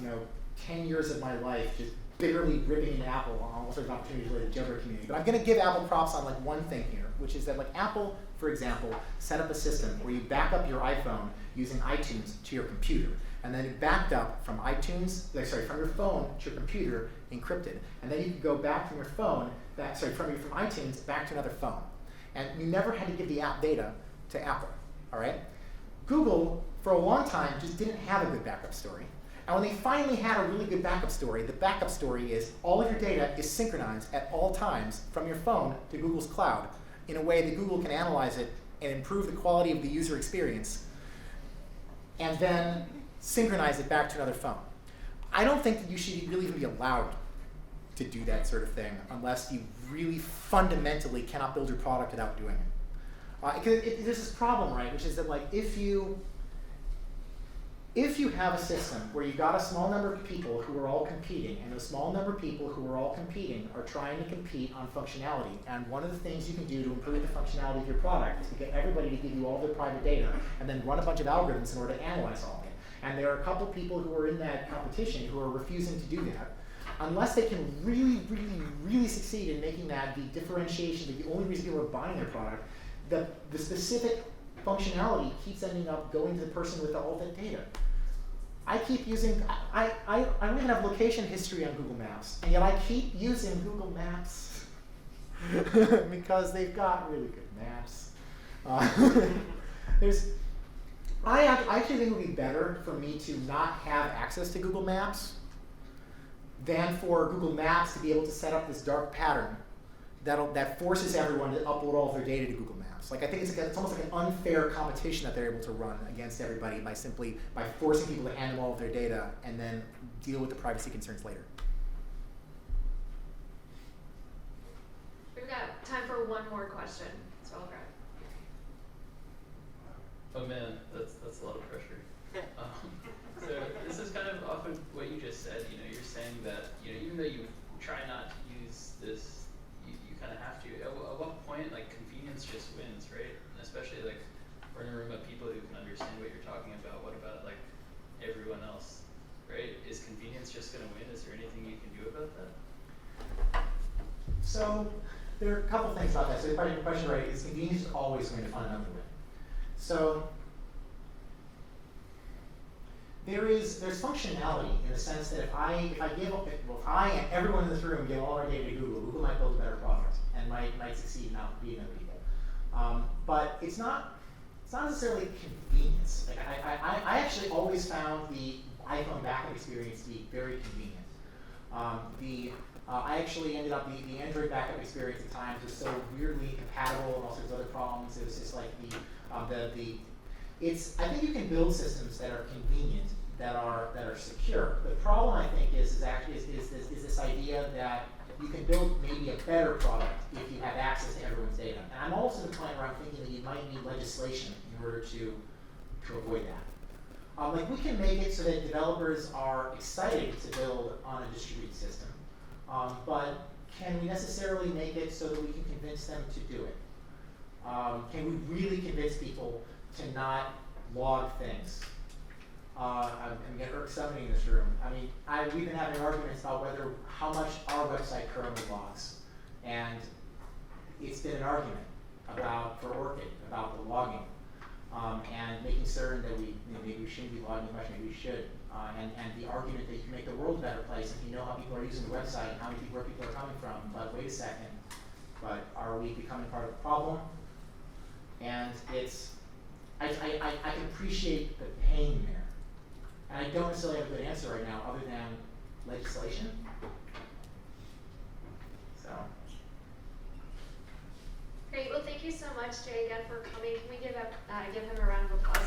10 years of my life just bitterly ripping into Apple on all sorts of opportunities related to the jailbreak community. But I'm going to give Apple props on one thing here, which is that Apple, for example, set up a system where you back up your iPhone using iTunes to your computer. and then it backed up from iTunes, from your phone to your computer, encrypted. And then you could go back from your phone, from iTunes back to another phone. And you never had to give the app data to Apple, all right? Google, for a long time, just didn't have a good backup story. And when they finally had a really good backup story, the backup story is all of your data is synchronized at all times from your phone to Google's cloud in a way that Google can analyze it and improve the quality of the user experience, and then synchronize it back to another phone. I don't think that you should really even be allowed to do that sort of thing unless you really fundamentally cannot build your product without doing it. There's this problem, right, which is that like if you have a system where you've got a small number of people who are all competing, and those small number of people who are all competing are trying to compete on functionality, and one of the things you can do to improve the functionality of your product is to get everybody to give you all their private data, and then run a bunch of algorithms in order to analyze all of it. And there are a couple people who are in that competition who are refusing to do that. Unless they can really, really, really succeed in making that the differentiation, that the only reason people are buying their product, the specific functionality keeps ending up going to the person with all that data. I keep using, I don't even have location history on Google Maps, and yet I keep using Google Maps because they've got really good maps. I actually think it would be better for me to not have access to Google Maps than for Google Maps to be able to set up this dark pattern that forces everyone to upload all of their data to Google Maps. Like I think it's almost like an unfair competition that they're able to run against everybody by forcing people to hand them all of their data and then deal with the privacy concerns later. We've got time for one more question, so I'll grab. Oh man, that's a lot of pressure. So this is kind of off of what you just said. You're saying that even though you try not to use this, you kind of have to. At what point, like convenience just wins, right? And especially like we're in a room of people who can understand what you're talking about. What about like everyone else, right? Is convenience just going to win? Is there anything you can do about that? So there are a couple things about that. So the question, right, is convenience always going to fundamentally win? So there's functionality in the sense that if I and everyone in this room give all our data to Google might build a better product and might succeed in outbeating other people. But it's not necessarily convenience. Like I actually always found the iPhone backup experience to be very convenient. I actually ended up the Android backup experience at times was so weirdly incompatible and all sorts of other problems. It was just like I think you can build systems that are convenient, that are secure. The problem I think is this idea that you can build maybe a better product if you have access to everyone's data. And I'm also at the point where I'm thinking that you might need legislation in order to avoid that. Like we can make it so that developers are excited to build on a distributed system, but can we necessarily make it so that we can convince them to do it? Can we really convince people to not log things? I'm getting irked somebody in this room. I mean, we've been having arguments about how much our website currently logs, and it's been an argument for Orchid about the logging, and making certain that maybe we shouldn't be logging as much, maybe we should, and the argument that you can make the world a better place if you know how people are using the website and where people are coming from. But wait a second, but are we becoming part of the problem? And I can appreciate the pain there. And I don't necessarily have a good answer right now other than legislation. So. Great. Well, thank you so much, Jay, again for coming. Can we give him a round of applause?